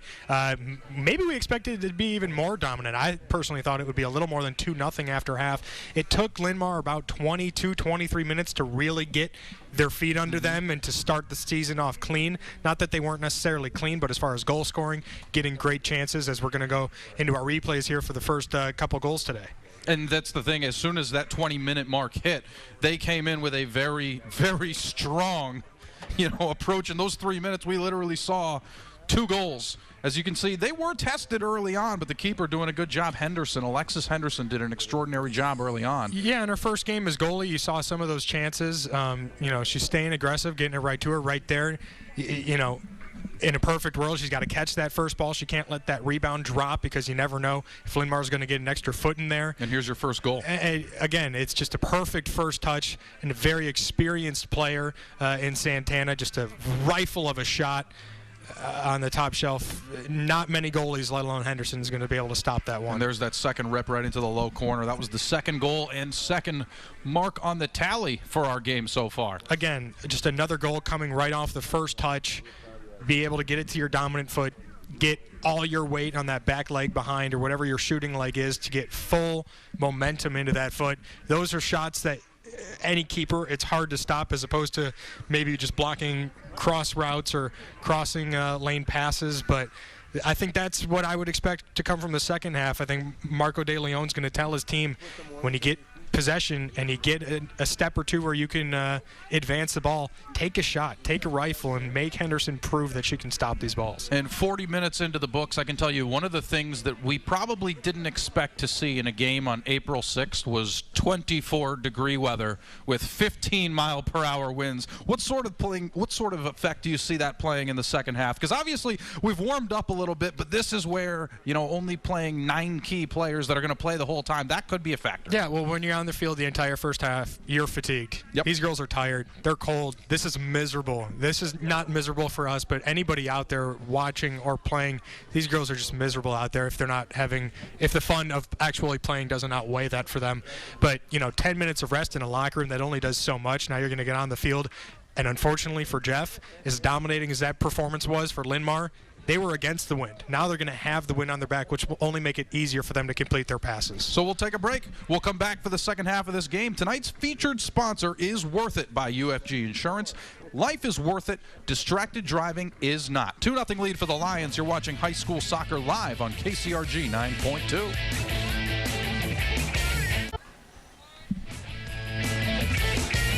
Maybe we expected it to be even more dominant. I personally thought it would be a little more than 2-0 after half. It took Linn-Mar about 22, 23 minutes to really get their feet under them and to start the season off clean. Not that they weren't necessarily clean, but as far as goal scoring, getting great chances, as we're going to go into our replays here for the first couple goals today. And that's the thing, as soon as that 20-minute mark hit, they came in with a very, very strong, approach. In those 3 minutes, we literally saw 2 goals. As you can see, they were tested early on, but the keeper doing a good job. Alexis Henderson did an extraordinary job early on. Yeah, in her first game as goalie, you saw some of those chances. She's staying aggressive, getting it right to her right there. In a perfect world, she's got to catch that first ball. She can't let that rebound drop, because you never know if Linn-Mar's going to get an extra foot in there. And here's your first goal. And again, it's just a perfect first touch, and a very experienced player in Santana. Just a rifle of a shot on the top shelf. Not many goalies, let alone Henderson, is going to be able to stop that one. And there's that second rip right into the low corner. That was the second goal and second mark on the tally for our game so far. Again, just another goal coming right off the first touch. Be able to get it to your dominant foot, get all your weight on that back leg behind, or whatever your shooting leg is, to get full momentum into that foot. Those are shots that any keeper, it's hard to stop, as opposed to maybe just blocking cross routes or crossing lane passes. But I think that's what I would expect to come from the second half. I think Marco De Leon's going to tell his team, when you get possession and you get a step or two where you can advance the ball, take a shot, take a rifle, and make Henderson prove that she can stop these balls. And 40 minutes into the books, I can tell you one of the things that we probably didn't expect to see in a game on April 6th was 24-degree weather with 15-mile-per-hour winds. What sort of effect do you see that playing in the second half? Because obviously we've warmed up a little bit, but this is where only playing 9 key players that are going to play the whole time, that could be a factor. Yeah, well, when you're on the field the entire first half, you're fatigued. Yep. These girls are tired. They're cold. This is miserable. This is not miserable for us, but anybody out there watching or playing, these girls are just miserable out there if the fun of actually playing doesn't outweigh that for them. But, 10 minutes of rest in a locker room, that only does so much. Now you're going to get on the field. And unfortunately for Jeff, as dominating as that performance was for Linn-Mar, they were against the wind. Now they're going to have the wind on their back, which will only make it easier for them to complete their passes. So we'll take a break. We'll come back for the second half of this game. Tonight's featured sponsor is Worth It by UFG Insurance. Life is worth it. Distracted driving is not. 2-0 lead for the Lions. You're watching high school soccer live on KCRG 9.2.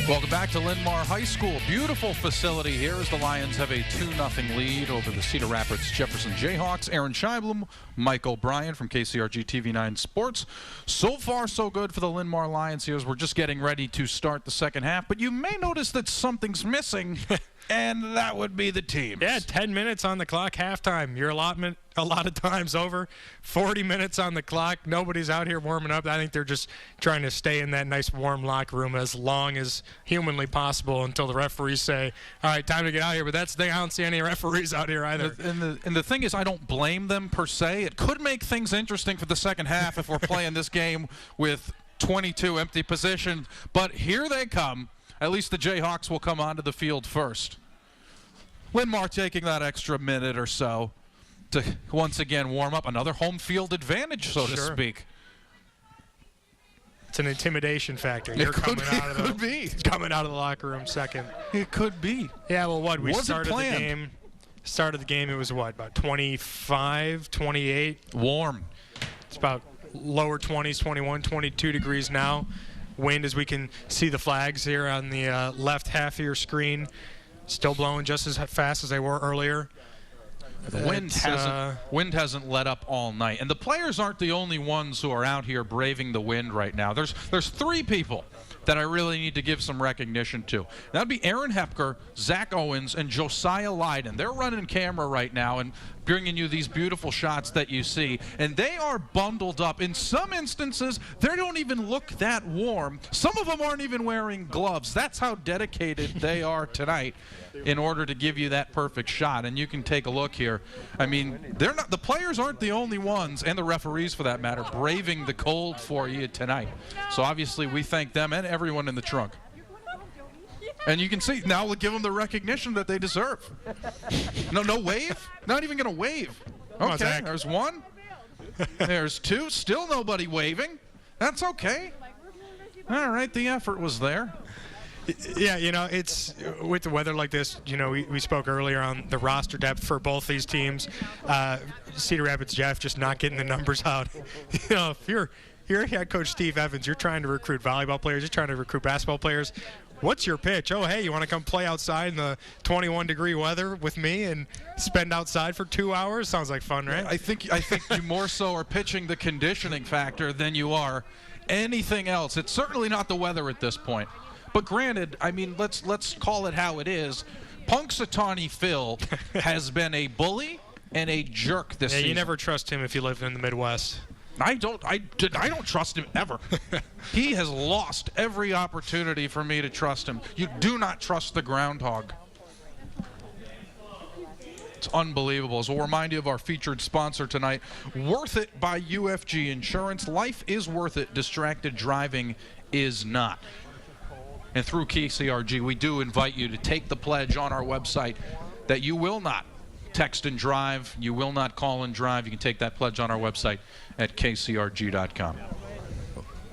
Welcome back to Linn-Mar High School. Beautiful facility here as the Lions have a 2-0 lead over the Cedar Rapids Jefferson Jayhawks. Aaron Scheibler, Mike O'Brien from KCRG TV9 Sports. So far, so good for the Linn-Mar Lions here as we're just getting ready to start the second half. But you may notice that something's missing, and that would be the teams. Yeah, 10 minutes on the clock, halftime. Your allotment a lot of times over. 40 minutes on the clock. Nobody's out here warming up. I think they're just trying to stay in that nice warm locker room as long as humanly possible until the referees say, all right, time to get out here. But that's the thing. I don't see any referees out here either. And the thing is, I don't blame them per se. It could make things interesting for the second half if we're playing this game with 22 empty positions. But here they come. At least the Jayhawks will come onto the field first. Linn-Mar taking that extra minute or so to once again warm up. Another home field advantage, so to speak. It's an intimidation factor. You're coming out of the locker room second. It could be. Yeah, well, we started the game. Started the game, it was what, about 25, 28? Warm. It's about lower 20s, 21, 22 degrees now. Wind, as we can see the flags here on the left half of your screen, still blowing just as fast as they were earlier. The wind hasn't let up all night. And the players aren't the only ones who are out here braving the wind right now. There's three people that I really need to give some recognition to. That would be Aaron Hepker, Zach Owens, and Josiah Leiden. They're running camera right now and bringing you these beautiful shots that you see. And they are bundled up. In some instances, they don't even look that warm. Some of them aren't even wearing gloves. That's how dedicated they are tonight in order to give you that perfect shot. And you can take a look here. I mean, the players aren't the only ones, and the referees for that matter, braving the cold for you tonight. So obviously we thank them and everyone in the trunk. And you can see, now we'll give them the recognition that they deserve. No wave? Not even going to wave. Okay, there's one. There's two. Still nobody waving. That's okay. All right, the effort was there. Yeah, it's with the weather like this, we spoke earlier on the roster depth for both these teams. Cedar Rapids Jeff just not getting the numbers out. If you're head coach Steve Evans, you're trying to recruit volleyball players, you're trying to recruit basketball players. What's your pitch? Oh, hey, you want to come play outside in the 21-degree weather with me and spend outside for 2 hours? Sounds like fun, right? I think you more so are pitching the conditioning factor than you are anything else. It's certainly not the weather at this point. But granted, I mean, let's call it how it is. Punxsutawney Phil has been a bully and a jerk this season. You never trust him if you live in the Midwest. I don't trust him ever. He has lost every opportunity for me to trust him. You do not trust the groundhog. It's unbelievable. So we'll remind you of our featured sponsor tonight, Worth It by UFG Insurance. Life is worth it. Distracted driving is not. And through KCRG, we do invite you to take the pledge on our website that you will not text and drive, you will not call and drive. You can take that pledge on our website at kcrg.com.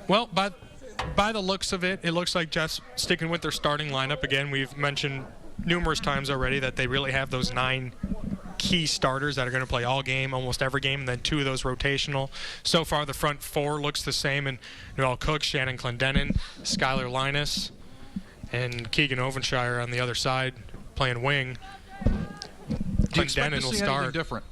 Well, by the looks of it, it looks like Jeff's sticking with their starting lineup again. We've mentioned numerous times already that they really have those 9 key starters that are going to play all game, almost every game, and then 2 of those rotational. So far, the front 4 looks the same, and Noelle Cook, Shannon Clendenin, Skylar Linus, and Keegan Ovenshire on the other side playing wing. Do you expect to see anything different?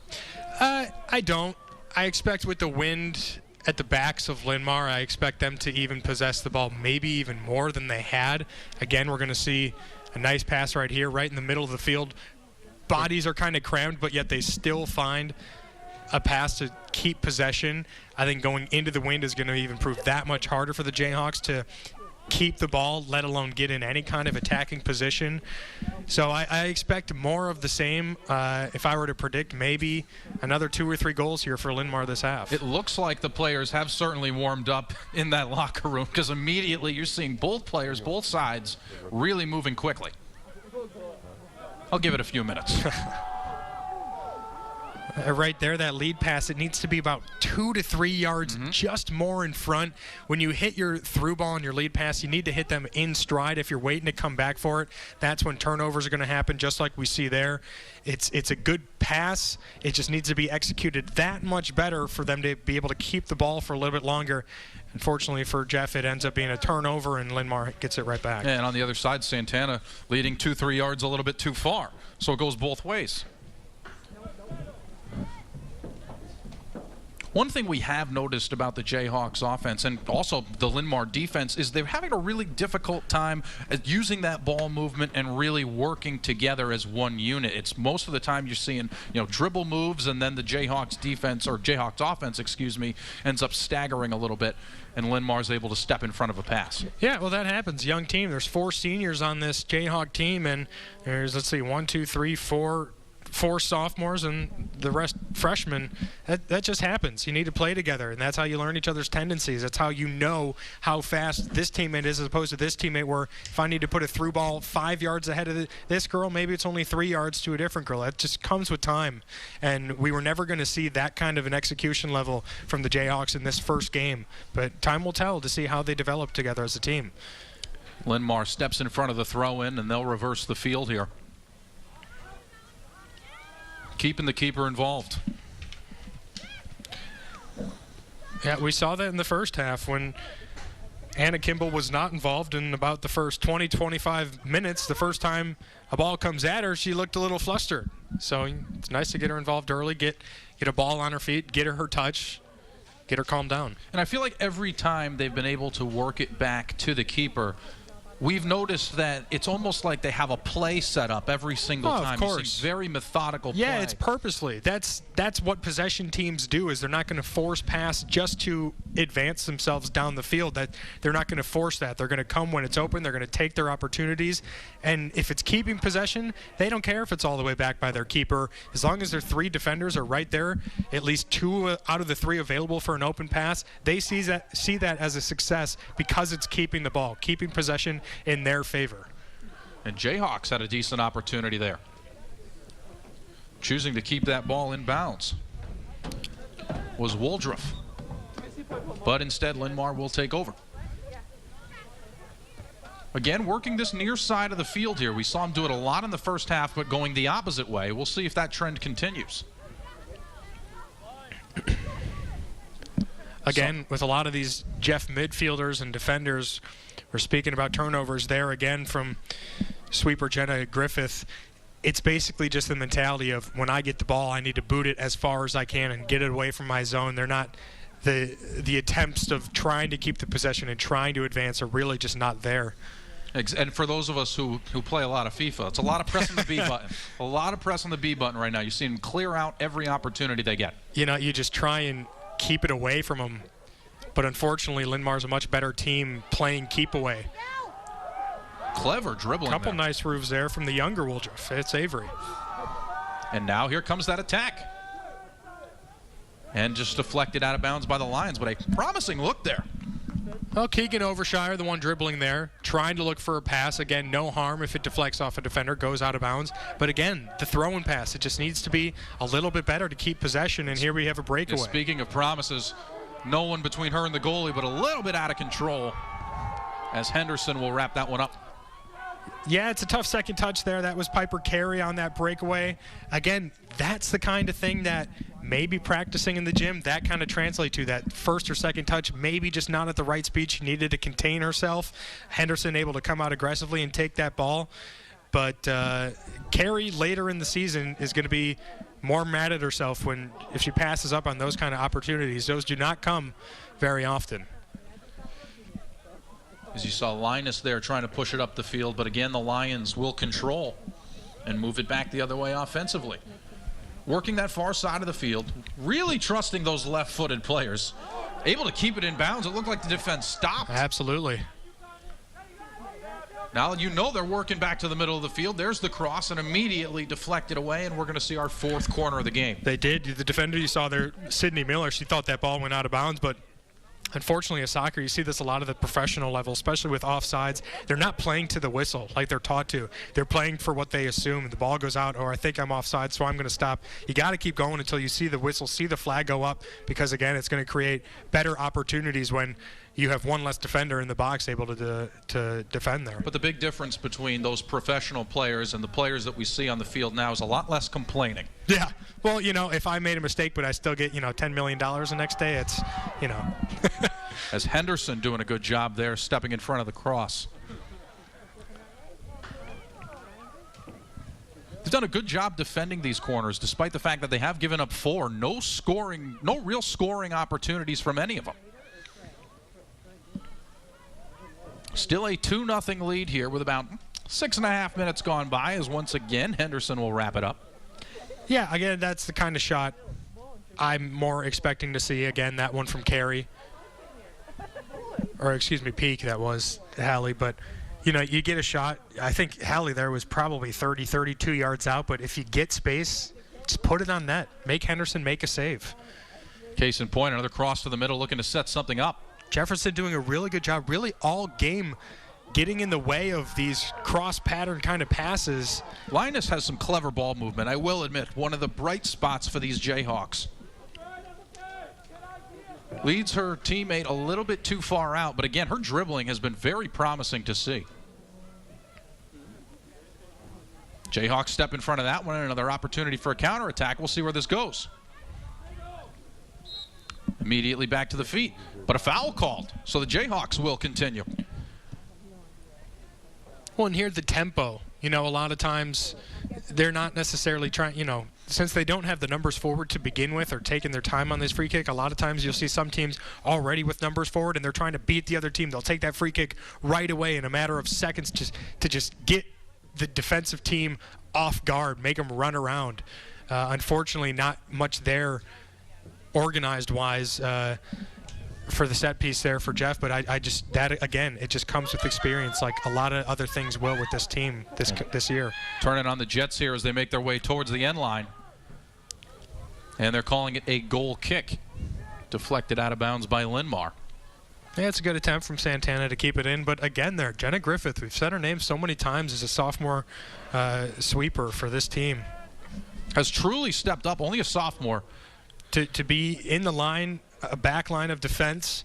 I don't. I expect with the wind at the backs of Linn-Mar, I expect them to even possess the ball maybe even more than they had. Again, we're going to see a nice pass right here, right in the middle of the field. Bodies are kind of crammed, but yet they still find a pass to keep possession. I think going into the wind is going to even prove that much harder for the Jayhawks to keep the ball, let alone get in any kind of attacking position. So I expect more of the same. If I were to predict, maybe another 2 or 3 goals here for Linn-Mar this half. It looks like the players have certainly warmed up in that locker room, because immediately you're seeing both players, both sides, really moving quickly. I'll give it a few minutes. Right there, that lead pass, it needs to be about 2 to 3 yards just more in front. When you hit your through ball and your lead pass, you need to hit them in stride. If you're waiting to come back for it, that's when turnovers are going to happen, just like we see there. It's a good pass. It just needs to be executed that much better for them to be able to keep the ball for a little bit longer. Unfortunately for Jeff, it ends up being a turnover, and Linn-Mar gets it right back. Yeah, and on the other side, Santana leading 2-3 yards a little bit too far. So it goes both ways. One thing we have noticed about the Jayhawks offense and also the Linn-Mar defense is they're having a really difficult time at using that ball movement and really working together as one unit. It's most of the time you're seeing, dribble moves, and then the Jayhawks defense, or Jayhawks offense, excuse me, ends up staggering a little bit, and Linn-Mar's able to step in front of a pass. Yeah, well, that happens. Young team. There's 4 seniors on this Jayhawk team, and there's, let's see, 1, 2, 3, 4 sophomores and the rest freshmen. That just happens. You need to play together, and that's how you learn each other's tendencies. That's how you know how fast this teammate is as opposed to this teammate, where if I need to put a through ball 5 yards ahead of this girl, maybe it's only 3 yards to a different girl. That just comes with time, and we were never going to see that kind of an execution level from the Jayhawks in this first game, but time will tell to see how they develop together as a team. Linn-Mar steps in front of the throw-in, and they'll reverse the field here, keeping the keeper involved. Yeah, we saw that in the first half when Anna Kimball was not involved in about the first 20-25 minutes. The first time a ball comes at her, she looked a little flustered. So it's nice to get her involved early, get a ball on her feet, get her touch, get her calmed down. And I feel like every time they've been able to work it back to the keeper, we've noticed that it's almost like they have a play set up every single time. Of course. Very methodical play. Yeah, it's purposely. That's what possession teams do, is they're not going to force pass just to advance themselves down the field. That they're not going to force that. They're going to come when it's open. They're going to take their opportunities. And if it's keeping possession, they don't care if it's all the way back by their keeper. As long as their 3 defenders are right there, at least 2 out of the 3 available for an open pass, they see that as a success because it's keeping the ball, keeping possession in their favor. And Jayhawks had a decent opportunity there, choosing to keep that ball in bounds was Woldruff, but instead Linn-Mar will take over. Again, working this near side of the field here. We saw him do it a lot in the first half, but going the opposite way. We'll see if that trend continues. Again, with a lot of these Jeff midfielders and defenders, we're speaking about turnovers there again from sweeper Jenna Griffith. It's basically just the mentality of when I get the ball, I need to boot it as far as I can and get it away from my zone. They're not the attempts of trying to keep the possession and trying to advance are really just not there. And for those of us who play a lot of FIFA, it's a lot of pressing the B button. A lot of pressing the B button right now. You see them clear out every opportunity they get. You just try and keep it away from them. But unfortunately, Linn-Mar's a much better team playing keep away. Clever dribbling. Couple nice moves there from the younger Woldruff. It's Avery. And now here comes that attack. And just deflected out of bounds by the Lions, but a promising look there. Well, Keegan Overshire, the one dribbling there, trying to look for a pass. Again, no harm if it deflects off a defender, goes out of bounds. But again, the throw and pass, it just needs to be a little bit better to keep possession, and here we have a breakaway. Yeah, speaking of promises, no one between her and the goalie, but a little bit out of control as Henderson will wrap that one up. Yeah, it's a tough second touch there. That was Piper Carey on that breakaway. Again, that's the kind of thing that maybe practicing in the gym, that kind of translate to that first or second touch, maybe just not at the right speed. She needed to contain herself. Henderson able to come out aggressively and take that ball. But Carey later in the season is going to be more mad at herself if she passes up on those kind of opportunities. Those do not come very often. As you saw Linus there trying to push it up the field, but again the Lions will control and move it back the other way offensively. working that far side of the field, really trusting those left-footed players. Able to keep it in bounds. It looked like the defense stopped. Absolutely. Now you know they're working back to the middle of the field. There's the cross and immediately deflected away, and we're going to see our fourth corner of the game. They did. The defender you saw there, Sydney Miller, she thought that ball went out of bounds, but unfortunately in soccer, you see this a lot at the professional level, especially with offsides. They're not playing to the whistle like they're taught to. They're playing for what they assume. The ball goes out, or I think I'm offside, so I'm going to stop. You got to keep going until you see the whistle, see the flag go up, because, again, it's going to create better opportunities when you have one less defender in the box able to defend there. But the big difference between those professional players and the players that we see on the field now is a lot less complaining. Yeah. Well, if I made a mistake but I still get, $10 million the next day, it's, As Henderson doing a good job there, stepping in front of the cross. He's done a good job defending these corners, despite the fact that they have given up 4. No real scoring opportunities from any of them. Still a 2-0 lead here with about 6.5 minutes gone by, as once again Henderson will wrap it up. Yeah, again, that's the kind of shot I'm more expecting to see. Again, that one from Carey. Or, excuse me, Peak, that was Hallie. But, you get a shot. I think Hallie there was probably 30, 32 yards out. But if you get space, just put it on net. Make Henderson make a save. Case in point, another cross to the middle looking to set something up. Jefferson doing a really good job, really all game, getting in the way of these cross-pattern kind of passes. Linus has some clever ball movement, I will admit. One of the bright spots for these Jayhawks. Leads her teammate a little bit too far out, but again, her dribbling has been very promising to see. Jayhawks step in front of that one, and another opportunity for a counterattack. We'll see where this goes. Immediately back to the feet, but a foul called, so the Jayhawks will continue. Well, and here the tempo. A lot of times they're not necessarily trying, since they don't have the numbers forward to begin with or taking their time on this free kick, a lot of times you'll see some teams already with numbers forward and they're trying to beat the other team. They'll take that free kick right away in a matter of seconds to just get the defensive team off guard, make them run around. Unfortunately, not much there organized-wise for the set piece there for Jeff, but it just comes with experience, like a lot of other things will with this team this year. Turning on the Jets here as they make their way towards the end line. And they're calling it a goal kick. Deflected out of bounds by Linn-Mar. Yeah, it's a good attempt from Santana to keep it in, but again there, Jenna Griffith, we've said her name so many times as a sophomore sweeper for this team. Has truly stepped up, only a sophomore. To be in the line, a back line of defense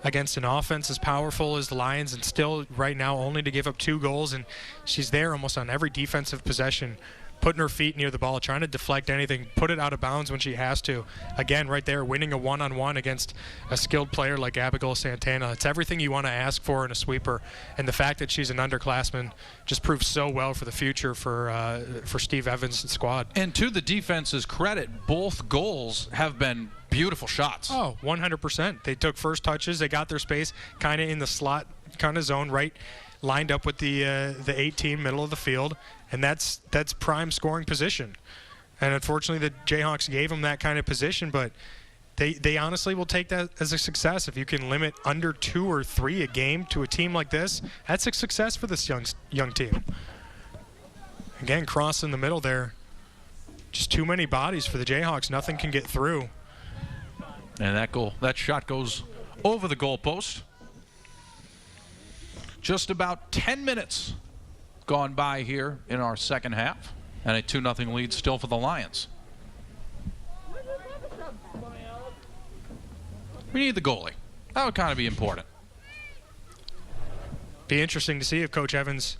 against an offense as powerful as the Lions, and still right now only to give up 2 goals, and she's there almost on every defensive possession, putting her feet near the ball, trying to deflect anything, put it out of bounds when she has to. Again, right there, winning a one-on-one against a skilled player like Abigail Santana. It's everything you want to ask for in a sweeper, and the fact that she's an underclassman just proves so well for the future for Steve Evans' squad. And to the defense's credit, both goals have been beautiful shots. Oh, 100%. They took first touches. They got their space kind of in the slot kind of zone, right, lined up with the 18 middle of the field, and that's prime scoring position. And unfortunately, the Jayhawks gave them that kind of position, but they honestly will take that as a success. If you can limit under 2 or 3 a game to a team like this, that's a success for this young team. Again, cross in the middle there. Just too many bodies for the Jayhawks. Nothing can get through. And that shot goes over the goalpost. Just about 10 minutes gone by here in our second half, and a 2-0 lead still for the Lions. We need the goalie. That would kind of be important. Be interesting to see if Coach Evans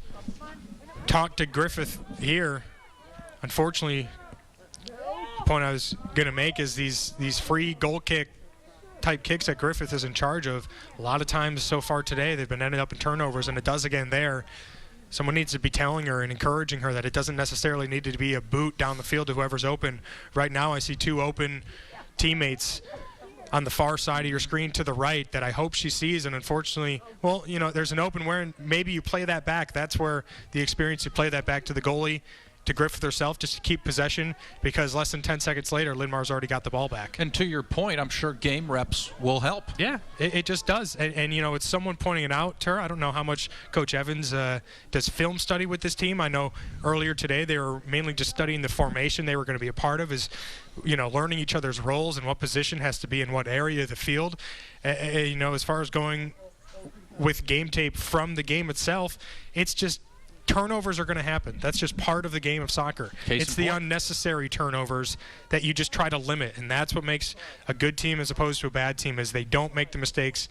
talked to Griffith here. Unfortunately, the point I was going to make is these free goal kick type kicks that Griffith is in charge of. A lot of times so far today they've been ending up in turnovers, and it does again there. Someone needs to be telling her and encouraging her that it doesn't necessarily need to be a boot down the field to whoever's open. Right now I see 2 open teammates on the far side of your screen to the right that I hope she sees, and unfortunately, well, there's an open where maybe you play that back. That's where the experience, you play that back to the goalie to Griffith herself just to keep possession, because less than 10 seconds later, Linn-Mar's already got the ball back. And to your point, I'm sure game reps will help. Yeah, it just does. And, you know, it's someone pointing it out to her. I don't know how much Coach Evans does film study with this team. I know earlier today they were mainly just studying the formation they were going to be a part of, is, you know, learning each other's roles and what position has to be in what area of the field. You know, as far as going with game tape from the game itself, it's just turnovers are going to happen. That's just part of the game of soccer. It's the unnecessary turnovers that you just try to limit, and that's what makes a good team as opposed to a bad team, is they don't make the mistakes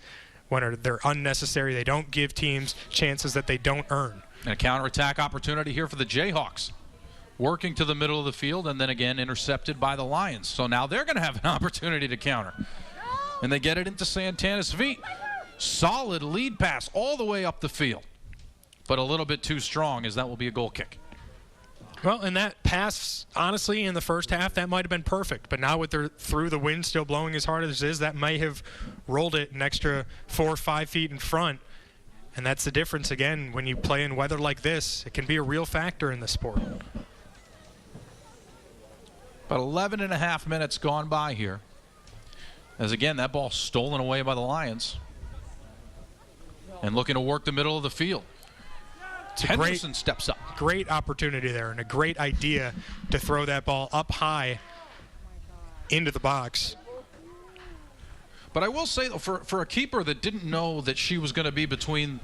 when they're unnecessary. They don't give teams chances that they don't earn. And a counterattack opportunity here for the Jayhawks. Working to the middle of the field and then again intercepted by the Lions. So now they're going to have an opportunity to counter. And they get it into Santana's feet. Solid lead pass all the way up the field. But a little bit too strong, as that will be a goal kick. Well, and that pass, honestly, in the first half, that might have been perfect. But now with through the wind still blowing as hard as it is, that may have rolled it an extra 4 or 5 feet in front. And that's the difference, again, when you play in weather like this. It can be a real factor in the sport. About 11 and a half minutes gone by here. As again, that ball stolen away by the Lions. And looking to work the middle of the field. Henderson steps up. Great opportunity there, and a great idea to throw that ball up high into the box. But I will say, though, for a keeper that didn't know that she was going to be between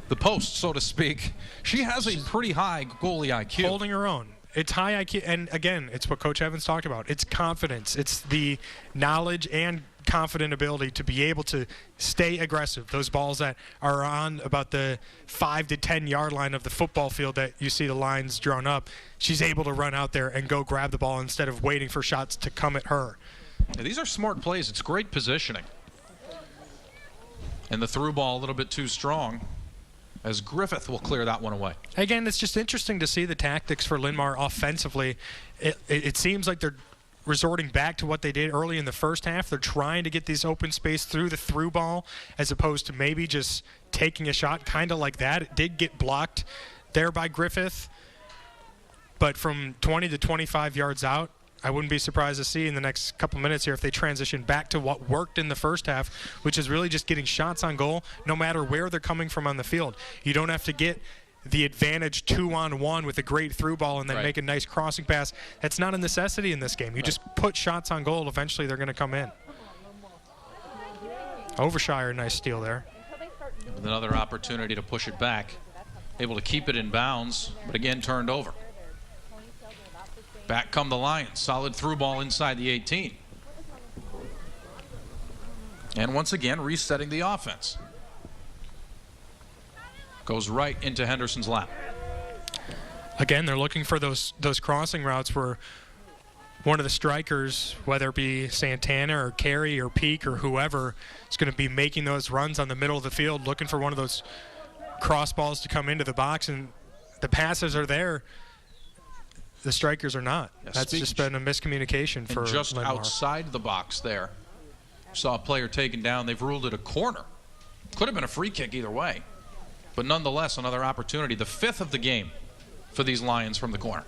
the posts, so to speak, she has a pretty high goalie IQ. Holding her own. It's high IQ, and again, it's what Coach Evans talked about. It's confidence. It's the knowledge and confident ability to be able to stay aggressive. Those balls that are on about the 5 to 10 yard line of the football field that you see the lines drawn up, she's able to run out there and go grab the ball instead of waiting for shots to come at her. Yeah, these are smart plays. It's great positioning. And the through ball a little bit too strong, as Griffith will clear that one away. Again, it's just interesting to see the tactics for Linn-Mar offensively. It seems like they're resorting back to what they did early in the first half. They're trying to get this open space through the through ball as opposed to maybe just taking a shot kind of like that. It did get blocked there by Griffith, but from 20 to 25 yards out, I wouldn't be surprised to see in the next couple minutes here if they transition back to what worked in the first half, which is really just getting shots on goal no matter where they're coming from on the field. You don't have to get the advantage 2-on-1 with a great through ball and then make a nice crossing pass. That's not a necessity in this game. You just put shots on goal. Eventually they're going to come in. Overshire, nice steal there. With another opportunity to push it back. Able to keep it in bounds, but again turned over. Back come the Lions. Solid through ball inside the 18. And once again, resetting the offense. Goes right into Henderson's lap. Again, they're looking for those crossing routes where one of the strikers, whether it be Santana or Carey or Peak or whoever, is going to be making those runs on the middle of the field, looking for one of those cross balls to come into the box, and the passes are there. The strikers are not. Yeah, that's just been a miscommunication for just Linn-Mar. Outside the box there. Saw a player taken down. They've ruled it a corner. Could have been a free kick either way. But nonetheless, another opportunity. The 5th of the game for these Lions from the corner.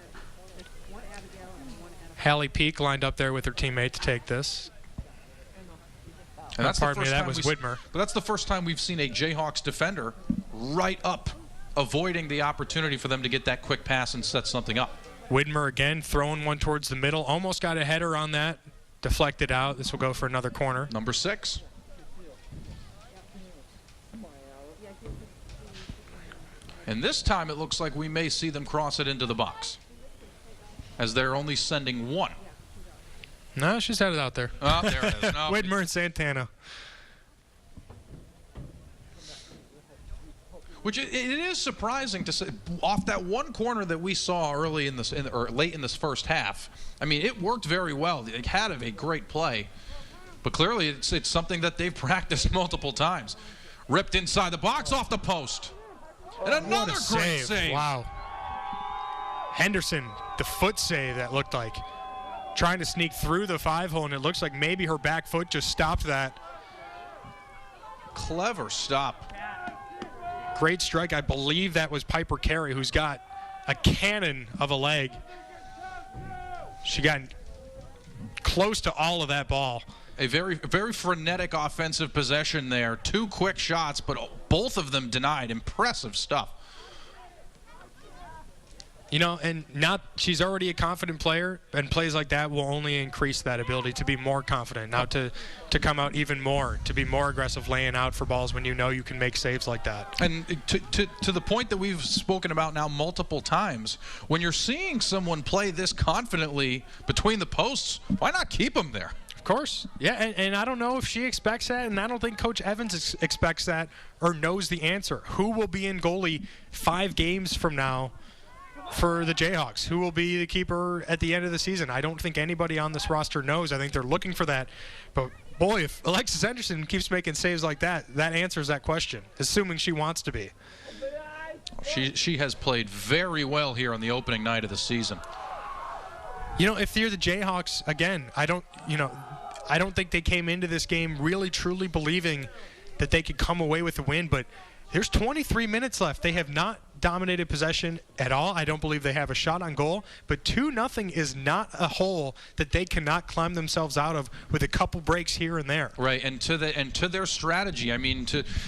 Hallie Peak lined up there with her teammate to take this. And that's pardon me, that was Whitmer. But that's the first time we've seen a Jayhawks defender right up, avoiding the opportunity for them to get that quick pass and set something up. Whitmer again throwing one towards the middle. Almost got a header on that. Deflected out. This will go for another corner. Number 6. And this time it looks like we may see them cross it into the box, as they're only sending one. No, she's had it out there. Oh, there it is. No, Whitmer and Santana. Which it is surprising to see off that one corner that we saw early in this, or late in this first half. I mean, it worked very well. It had a great play, but clearly it's something that they've practiced multiple times. Ripped inside the box, off the post. And another great save. Wow. Henderson, the foot save that looked like. Trying to sneak through the 5-hole, and it looks like maybe her back foot just stopped that. Clever stop. Great strike. I believe that was Piper Carey, who's got a cannon of a leg. She got close to all of that ball. A very, very frenetic offensive possession there. 2 quick shots, but both of them denied. Impressive stuff. You know, and now she's already a confident player, and plays like that will only increase that ability to be more confident. Now to come out even more, to be more aggressive laying out for balls when you know you can make saves like that. And to the point that we've spoken about now multiple times, when you're seeing someone play this confidently between the posts, why not keep them there? Of course. Yeah, and I don't know if she expects that, and I don't think Coach Evans expects that or knows the answer. Who will be in goalie 5 games from now for the Jayhawks? Who will be the keeper at the end of the season? I don't think anybody on this roster knows. I think they're looking for that. But, boy, if Alexis Anderson keeps making saves like that, that answers that question, assuming she wants to be. She has played very well here on the opening night of the season. You know, if you're the Jayhawks, again, I don't think they came into this game really, truly believing that they could come away with a win, but there's 23 minutes left. They have not dominated possession at all. I don't believe they have a shot on goal, but 2-0 is not a hole that they cannot climb themselves out of with a couple breaks here and there. Right, and to their strategy, I mean,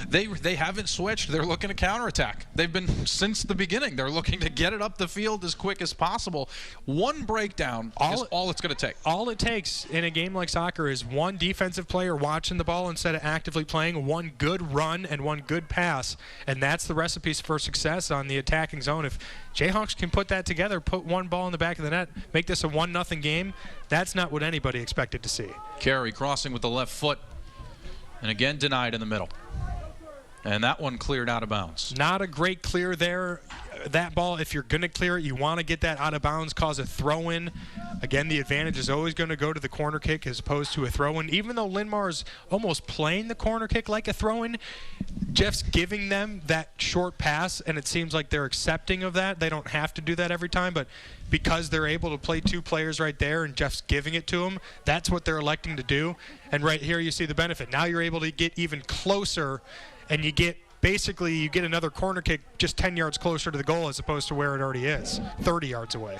they haven't switched. They're looking to counterattack. They've been since the beginning. They're looking to get it up the field as quick as possible. One breakdown is all it's going to take. All it takes in a game like soccer is one defensive player watching the ball instead of actively playing, one good run and one good pass, and that's the recipe for success on the attacking zone. If Jayhawks can put that together, put one ball in the back of the net, make this a 1-0 game, that's not what anybody expected to see. Carey crossing with the left foot, and again denied in the middle. And that one cleared out of bounds. Not a great clear there. That ball, if you're going to clear it, you want to get that out of bounds, cause a throw-in. Again, the advantage is always going to go to the corner kick as opposed to a throw-in. Even though Linn-Mar is almost playing the corner kick like a throw-in, Jeff's giving them that short pass, and it seems like they're accepting of that. They don't have to do that every time, but because they're able to play 2 players right there and Jeff's giving it to them, that's what they're electing to do. And right here you see the benefit. Now you're able to get even closer, and you get another corner kick just 10 yards closer to the goal as opposed to where it already is, 30 yards away.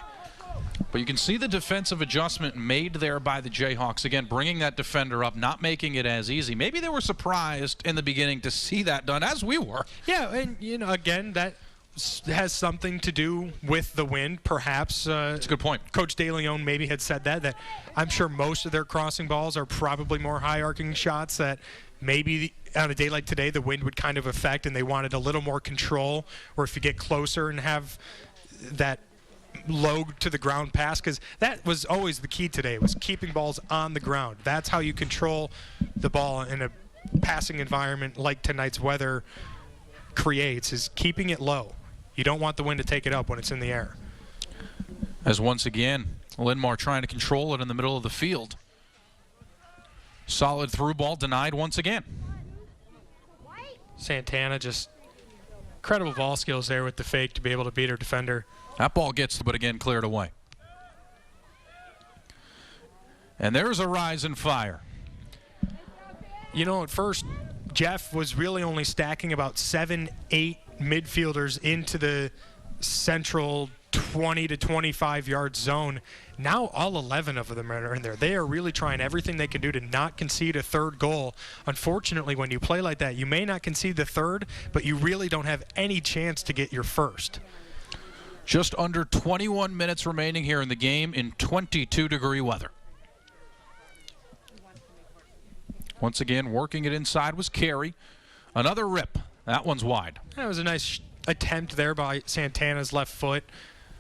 But you can see the defensive adjustment made there by the Jayhawks. Again, bringing that defender up, not making it as easy. Maybe they were surprised in the beginning to see that done, as we were. Yeah, and, again, that has something to do with the wind, perhaps. That's a good point. Coach De Leon maybe had said that I'm sure most of their crossing balls are probably more high-arcing shots that maybe on a day like today the wind would kind of affect, and they wanted a little more control, or if you get closer and have that low to the ground pass, because that was always the key today, was keeping balls on the ground. That's how you control the ball in a passing environment like tonight's weather creates, is keeping it low. You don't want the wind to take it up when it's in the air. As once again, Linn-Mar trying to control it in the middle of the field. Solid through ball denied once again. Santana just incredible ball skills there with the fake to be able to beat her defender. That ball gets, but again cleared away. And there's a rise in fire. At first, Jeff was really only stacking about 7-8 midfielders into the central 20 to 25 yard zone. Now all 11 of them are in there. They are really trying everything they can do to not concede a third goal. Unfortunately, when you play like that, you may not concede the third, but you really don't have any chance to get your first. Just under 21 minutes remaining here in the game in 22-degree weather. Once again, working it inside was Carey. Another rip. That one's wide. That was a nice attempt there by Santana's left foot.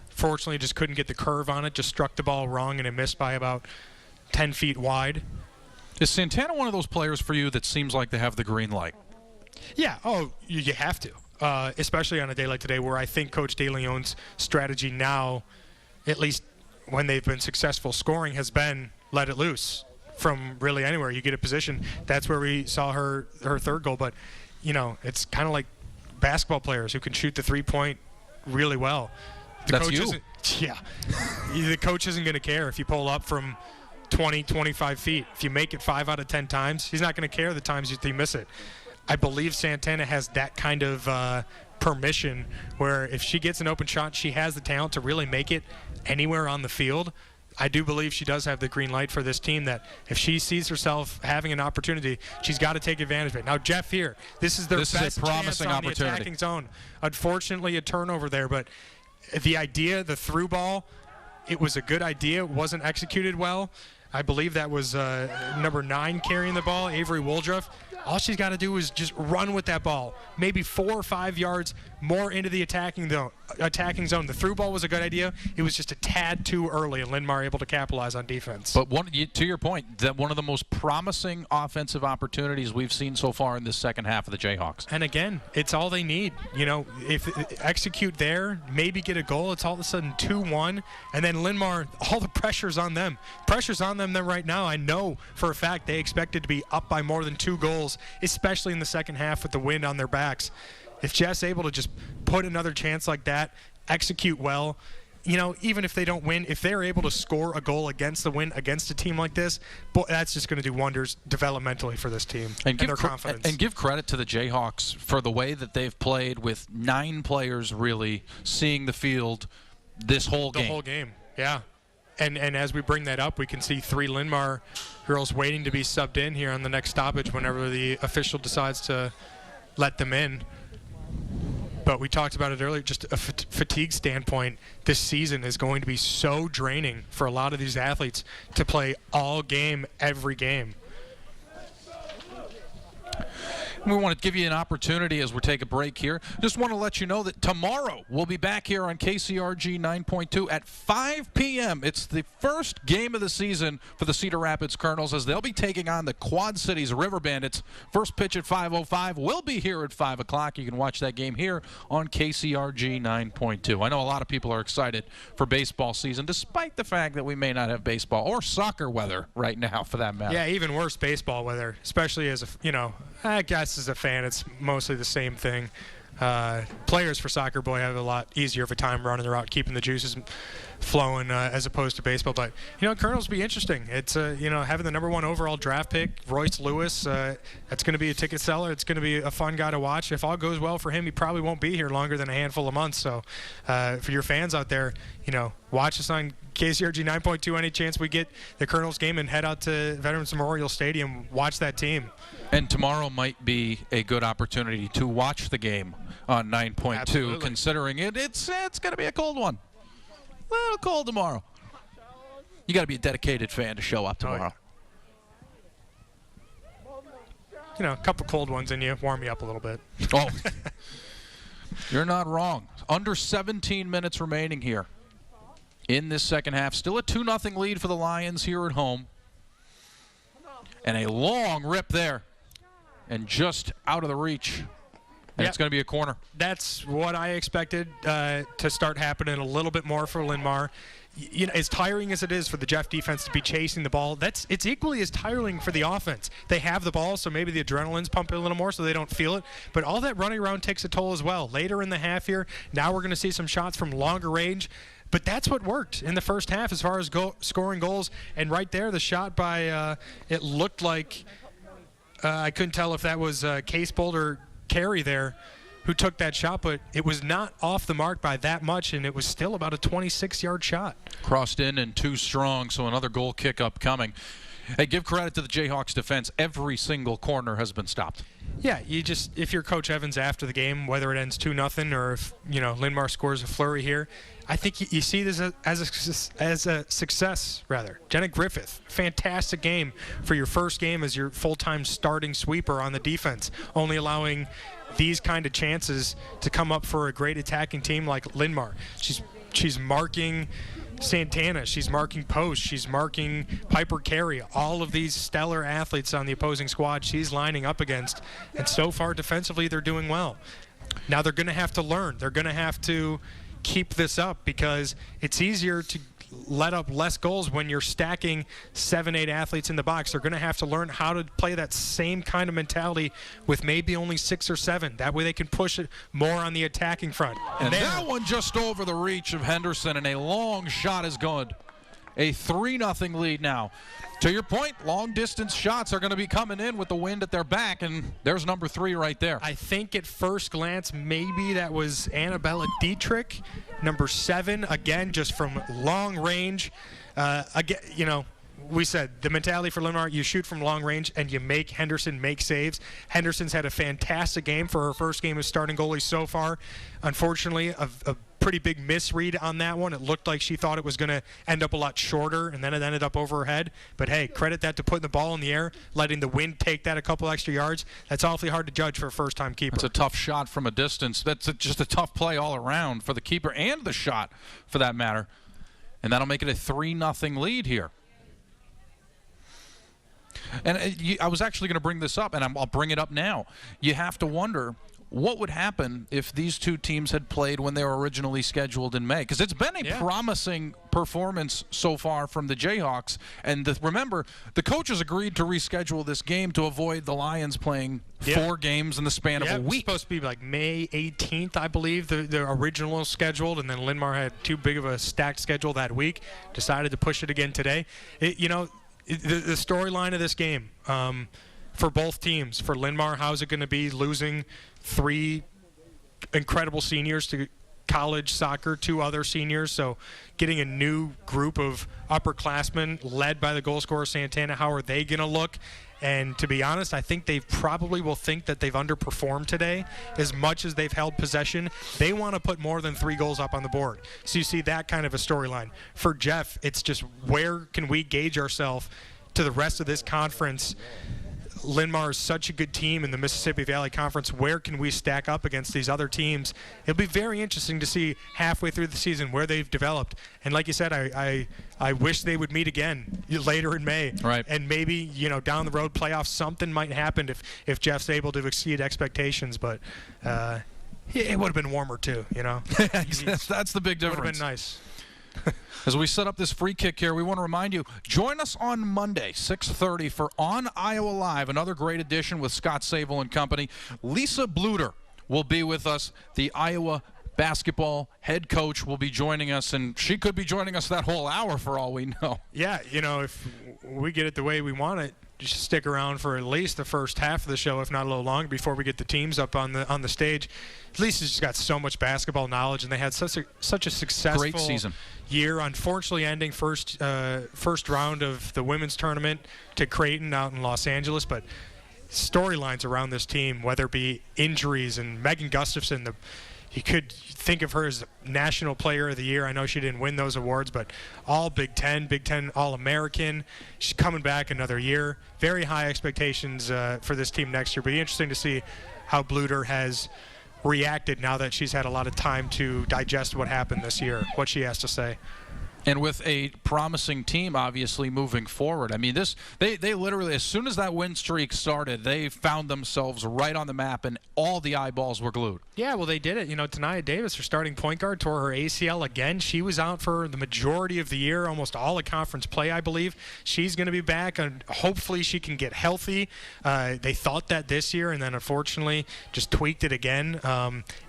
Fortunately, just couldn't get the curve on it. Just struck the ball wrong, and it missed by about 10 feet wide. Is Santana one of those players for you that seems like they have the green light? Yeah. Oh, you have to. Especially on a day like today where I think Coach De Leon's strategy now, at least when they've been successful scoring, has been let it loose from really anywhere. You get a position. That's where we saw her third goal. But, it's kind of like basketball players who can shoot the three-point really well. That's you. Yeah. The coach isn't going to care if you pull up from 20, 25 feet. If you make it 5 out of 10 times, he's not going to care the times you miss it. I believe Santana has that kind of permission where if she gets an open shot, she has the talent to really make it anywhere on the field. I do believe she does have the green light for this team, that if she sees herself having an opportunity, she's got to take advantage of it. Now, Jeff here, this is their best is a promising chance on opportunity. the attacking zone. Unfortunately, a turnover there, but the idea, the through ball, it was a good idea. It wasn't executed well. I believe that was number 9 carrying the ball, Avery Woldruff. All she's got to do is just run with that ball, maybe 4 or 5 yards more into the attacking zone. The through ball was a good idea. It was just a tad too early, and Linn-Mar able to capitalize on defense. But to your point, that one of the most promising offensive opportunities we've seen so far in this second half of the Jayhawks. And again, it's all they need. You know, if execute there, maybe get a goal, it's all of a sudden 2-1, and then Linn-Mar, all the pressure's on them. Pressure's on them right now. I know for a fact they expected to be up by more than 2 goals, especially in the second half with the wind on their backs. If Jeff's able to just put another chance like that, execute well, you know, even if they don't win, if they're able to score a goal against the win against a team like this, that's just going to do wonders developmentally for this team and their confidence. And give credit to the Jayhawks for the way that they've played with 9 players really seeing the field this whole game. The whole game, yeah. And as we bring that up, we can see 3 Linn-Mar girls waiting to be subbed in here on the next stoppage whenever the official decides to let them in. But we talked about it earlier, just a fatigue standpoint, this season is going to be so draining for a lot of these athletes to play all game, every game. We want to give you an opportunity as we take a break here. Just want to let you know that tomorrow we'll be back here on KCRG 9.2 at 5 p.m. It's the first game of the season for the Cedar Rapids Colonels as they'll be taking on the Quad Cities River Bandits. First pitch at 5:05. We'll be here at 5 o'clock. You can watch that game here on KCRG 9.2. I know a lot of people are excited for baseball season, despite the fact that we may not have baseball or soccer weather right now, for that matter. Yeah, even worse baseball weather, especially as I guess as a fan, it's mostly the same thing. Players for soccer, boy, have a lot easier of a time running around, keeping the juices flowing as opposed to baseball. But, Colonels will be interesting. It's, having the number 1 overall draft pick, Royce Lewis, that's going to be a ticket seller. It's going to be a fun guy to watch. If all goes well for him, he probably won't be here longer than a handful of months. So for your fans out there, watch us on KCRG 9.2 any chance we get the Colonels game and head out to Veterans Memorial Stadium, watch that team. And tomorrow might be a good opportunity to watch the game on 9.2, Absolutely. considering it's going to be a cold one. A little cold tomorrow. You got to be a dedicated fan to show up tomorrow. A couple cold ones in you, warm me up a little bit. Oh, you're not wrong. Under 17 minutes remaining here in this second half. Still a 2-0 lead for the Lions here at home. And a long rip there. And just out of the reach. And It's going to be a corner. That's what I expected to start happening a little bit more for Linn-Mar. As tiring as it is for the Jeff defense to be chasing the ball, it's equally as tiring for the offense. They have the ball, so maybe the adrenaline's pumping a little more so they don't feel it. But all that running around takes a toll as well. Later in the half here, now we're going to see some shots from longer range. But that's what worked in the first half as far as scoring goals. And right there, the shot by, it looked like, I couldn't tell if that was Case Boulder Carey there who took that shot, but it was not off the mark by that much, and it was still about a 26-yard shot. Crossed in and too strong, so another goal kick upcoming. Hey, give credit to the Jayhawks defense. Every single corner has been stopped. Yeah, if you're Coach Evans after the game, whether it ends 2-0 or if, Linn-Mar scores a flurry here, I think you see this as a success, rather. Jenna Griffith, fantastic game for your first game as your full-time starting sweeper on the defense, only allowing these kind of chances to come up for a great attacking team like Linn-Mar. She's marking Santana, she's marking Post, she's marking Piper Carey, all of these stellar athletes on the opposing squad she's lining up against, and so far defensively they're doing well. Now they're going to have to learn. They're going to have to keep this up because it's easier to let up less goals when you're stacking 7-8 athletes in the box. They're going to have to learn how to play that same kind of mentality with maybe only 6 or 7. That way they can push it more on the attacking front. And that one just over the reach of Henderson, and a long shot is good. A 3-0 lead now. To your point, long-distance shots are going to be coming in with the wind at their back, and there's number 3 right there. I think at first glance, maybe that was Annabella Dietrich, number 7, again, just from long range. Again, you know, we said the mentality for Linn-Mar, you shoot from long range and you make Henderson make saves. Henderson's had a fantastic game for her first game as starting goalie so far. Unfortunately, a pretty big misread on that one. It looked like she thought it was going to end up a lot shorter, and then it ended up over her head. But, hey, credit that to putting the ball in the air, letting the wind take that a couple extra yards. That's awfully hard to judge for a first-time keeper. It's a tough shot from a distance. That's just a tough play all around for the keeper and the shot, for that matter. And that'll make it a 3-0 lead here. And I was actually going to bring this up, and I'll bring it up now. You have to wonder what would happen if these two teams had played when they were originally scheduled in May. Because it's been a promising performance so far from the Jayhawks. And remember, the coaches agreed to reschedule this game to avoid the Lions playing 4 games in the span of a week. It was supposed to be like May 18th, I believe, the original scheduled. And then Linn-Mar had too big of a stacked schedule that week. Decided to push it again today. The storyline of this game for both teams, for Linn-Mar, how's it going to be losing 3 incredible seniors to college soccer, 2 other seniors, so getting a new group of upperclassmen led by the goal scorer Santana, how are they going to look? And to be honest, I think they probably will think that they've underperformed today as much as they've held possession. They want to put more than 3 goals up on the board. So you see that kind of a storyline. For Jeff, it's just where can we gauge ourselves to the rest of this conference? Linn-Mar is such a good team in the Mississippi Valley Conference. Where can we stack up against these other teams? It'll be very interesting to see halfway through the season where they've developed. And like you said, I wish they would meet again later in May. Right. And maybe, down the road playoffs, something might happen if Jeff's able to exceed expectations. But it would have been warmer too, That's the big difference. It would have been nice. As we set up this free kick here, we want to remind you, join us on Monday, 6:30 for On Iowa Live, another great edition with Scott Sable and company. Lisa Bluter will be with us, the Iowa basketball head coach will be joining us, and she could be joining us that whole hour for all we know. Yeah, if we get it the way we want it, just stick around for at least the first half of the show, if not a little longer, before we get the teams up on the stage. Lisa's just got so much basketball knowledge, and they had such a successful great season. Year. Unfortunately, ending first round of the women's tournament to Creighton out in Los Angeles, but storylines around this team, whether it be injuries and Megan Gustafson, you could think of her as the National Player of the Year. I know she didn't win those awards, but all Big Ten All-American. She's coming back another year. Very high expectations for this team next year. But interesting to see how Bluter has reacted now that she's had a lot of time to digest what happened this year, what she has to say. And with a promising team, obviously, moving forward. I mean, they literally, as soon as that win streak started, they found themselves right on the map, and all the eyeballs were glued. Yeah, well, they did it. Tania Davis, her starting point guard, tore her ACL again. She was out for the majority of the year, almost all of conference play, I believe. She's going to be back, and hopefully she can get healthy. They thought that this year, and then unfortunately just tweaked it again.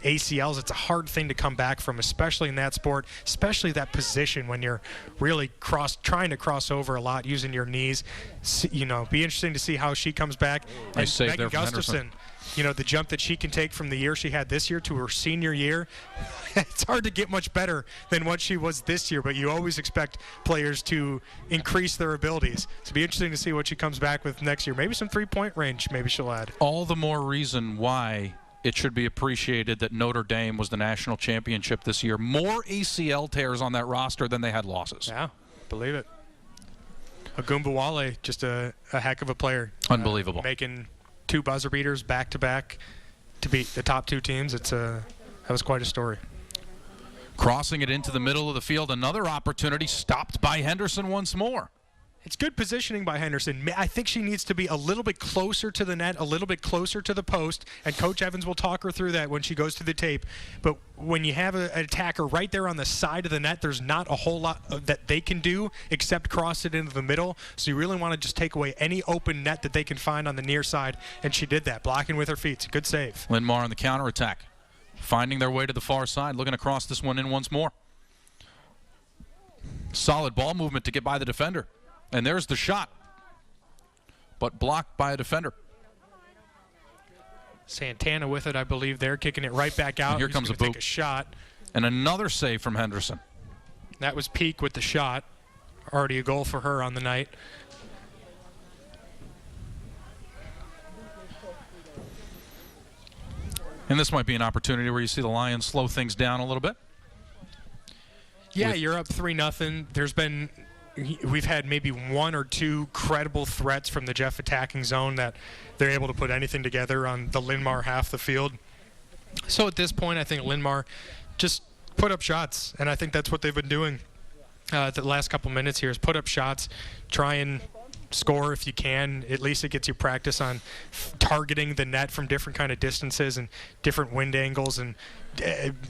ACLs, it's a hard thing to come back from, especially in that sport, especially that position when you're really trying to cross over a lot using your knees. Be interesting to see how she comes back. Nice save Megan there from Gustafson, the jump that she can take from the year she had this year to her senior year, it's hard to get much better than what she was this year, but you always expect players to increase their abilities. So it'll be interesting to see what she comes back with next year. Maybe some three-point range maybe she'll add. All the more reason why it should be appreciated that Notre Dame was the national championship this year. More ACL tears on that roster than they had losses. Yeah, believe it. Agumbawale, just a heck of a player. Unbelievable. Making 2 buzzer beaters back-to-back to beat the top 2 teams. That was quite a story. Crossing it into the middle of the field, another opportunity stopped by Henderson once more. It's good positioning by Henderson. I think she needs to be a little bit closer to the net, a little bit closer to the post, and Coach Evans will talk her through that when she goes through the tape. But when you have an attacker right there on the side of the net, there's not a whole lot that they can do except cross it into the middle. So you really want to just take away any open net that they can find on the near side, and she did that, blocking with her feet. It's a good save. Linn-Mar on the counterattack, finding their way to the far side, looking across this one in once more. Solid ball movement to get by the defender. And there's the shot. But blocked by a defender. Santana with it, I believe. They're kicking it right back out. And here comes a boot. Take a shot. And another save from Henderson. That was Peak with the shot. Already a goal for her on the night. And this might be an opportunity where you see the Lions slow things down a little bit. Yeah, you're up 3-0. We've had maybe one or two credible threats from the Jeff attacking zone that they're able to put anything together on the Linn-Mar half the field. So at this point, I think Linn-Mar just put up shots, and I think that's what they've been doing the last couple minutes here is put up shots, try and score if you can. At least it gets you practice on targeting the net from different kind of distances and different wind angles and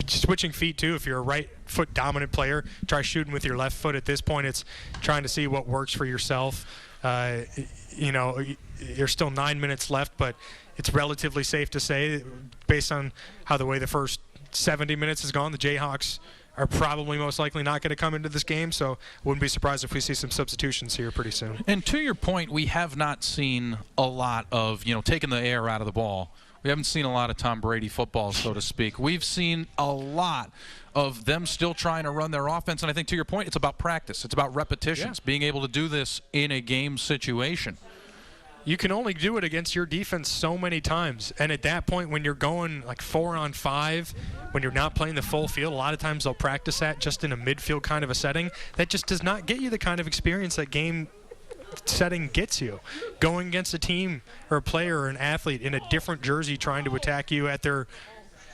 switching feet too. If you're a right foot dominant player, try shooting with your left foot. At this point, it's trying to see what works for yourself. You know, there's still 9 minutes left, but it's relatively safe to say, based on how the way the first 70 minutes has gone, the Jayhawks are probably most likely not going to come into this game, so wouldn't be surprised if we see some substitutions here pretty soon. And to your point, we have not seen a lot of, taking the air out of the ball. We haven't seen a lot of Tom Brady football, so to speak. We've seen a lot of them still trying to run their offense, and I think to your point, it's about practice. It's about repetitions, being able to do this in a game situation. You can only do it against your defense so many times. And at that point, when you're going like 4-on-5, when you're not playing the full field, a lot of times they'll practice that just in a midfield kind of a setting. That just does not get you the kind of experience that game setting gets you. Going against a team or a player or an athlete in a different jersey trying to attack you at their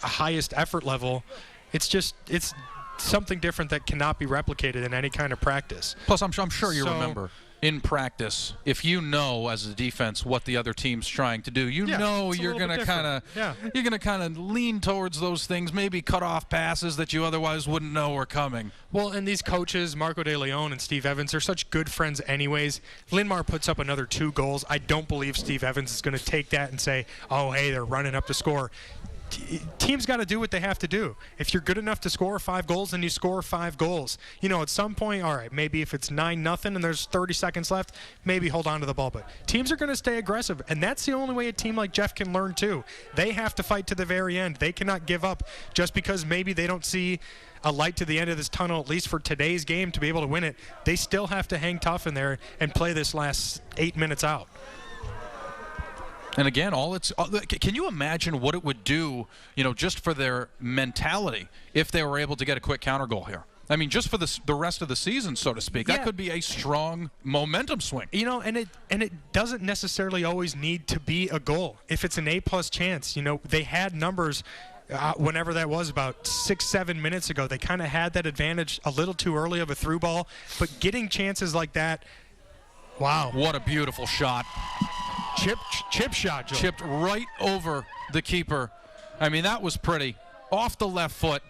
highest effort level, it's something different that cannot be replicated in any kind of practice. Plus, I'm sure you remember. In practice, if you know as a defense what the other team's trying to do, you're going to kind of lean towards those things, maybe cut off passes that you otherwise wouldn't know were coming. Well, and these coaches, Marco De Leon and Steve Evans, are such good friends anyways. Linn-Mar puts up another 2 goals. I don't believe Steve Evans is going to take that and say, oh, hey, they're running up to score. Teams got to do what they have to do. If you're good enough to score 5 goals, then you score 5 goals. At some point, all right, maybe if it's 9-0 and there's 30 seconds left, maybe hold on to the ball. But teams are going to stay aggressive, and that's the only way a team like Jeff can learn too. They have to fight to the very end. They cannot give up just because maybe they don't see a light to the end of this tunnel, at least for today's game, to be able to win it. They still have to hang tough in there and play this last 8 minutes out. And again, can you imagine what it would do, just for their mentality if they were able to get a quick counter goal here? I mean, just for the rest of the season, so to speak. That could be a strong momentum swing. And it doesn't necessarily always need to be a goal. If it's an A+ chance, they had numbers whenever that was, about 6-7 minutes ago. They kind of had that advantage a little too early of a through ball. But getting chances like that, wow. What a beautiful shot. Chip shot, Joe. Chipped right over the keeper. I mean, that was pretty. Off the left foot.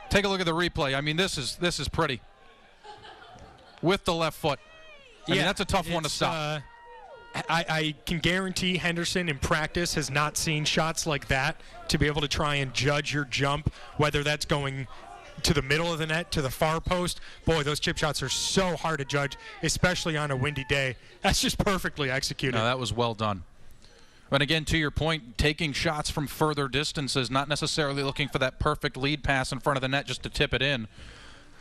Take a look at the replay. I mean, this is pretty. With the left foot. I mean, that's a tough one to stop. I can guarantee Henderson in practice has not seen shots like that to be able to try and judge your jump, whether that's going to the middle of the net, to the far post. Boy, those chip shots are so hard to judge, especially on a windy day. That's just perfectly executed. No, that was well done. And again, to your point, taking shots from further distances, not necessarily looking for that perfect lead pass in front of the net just to tip it in.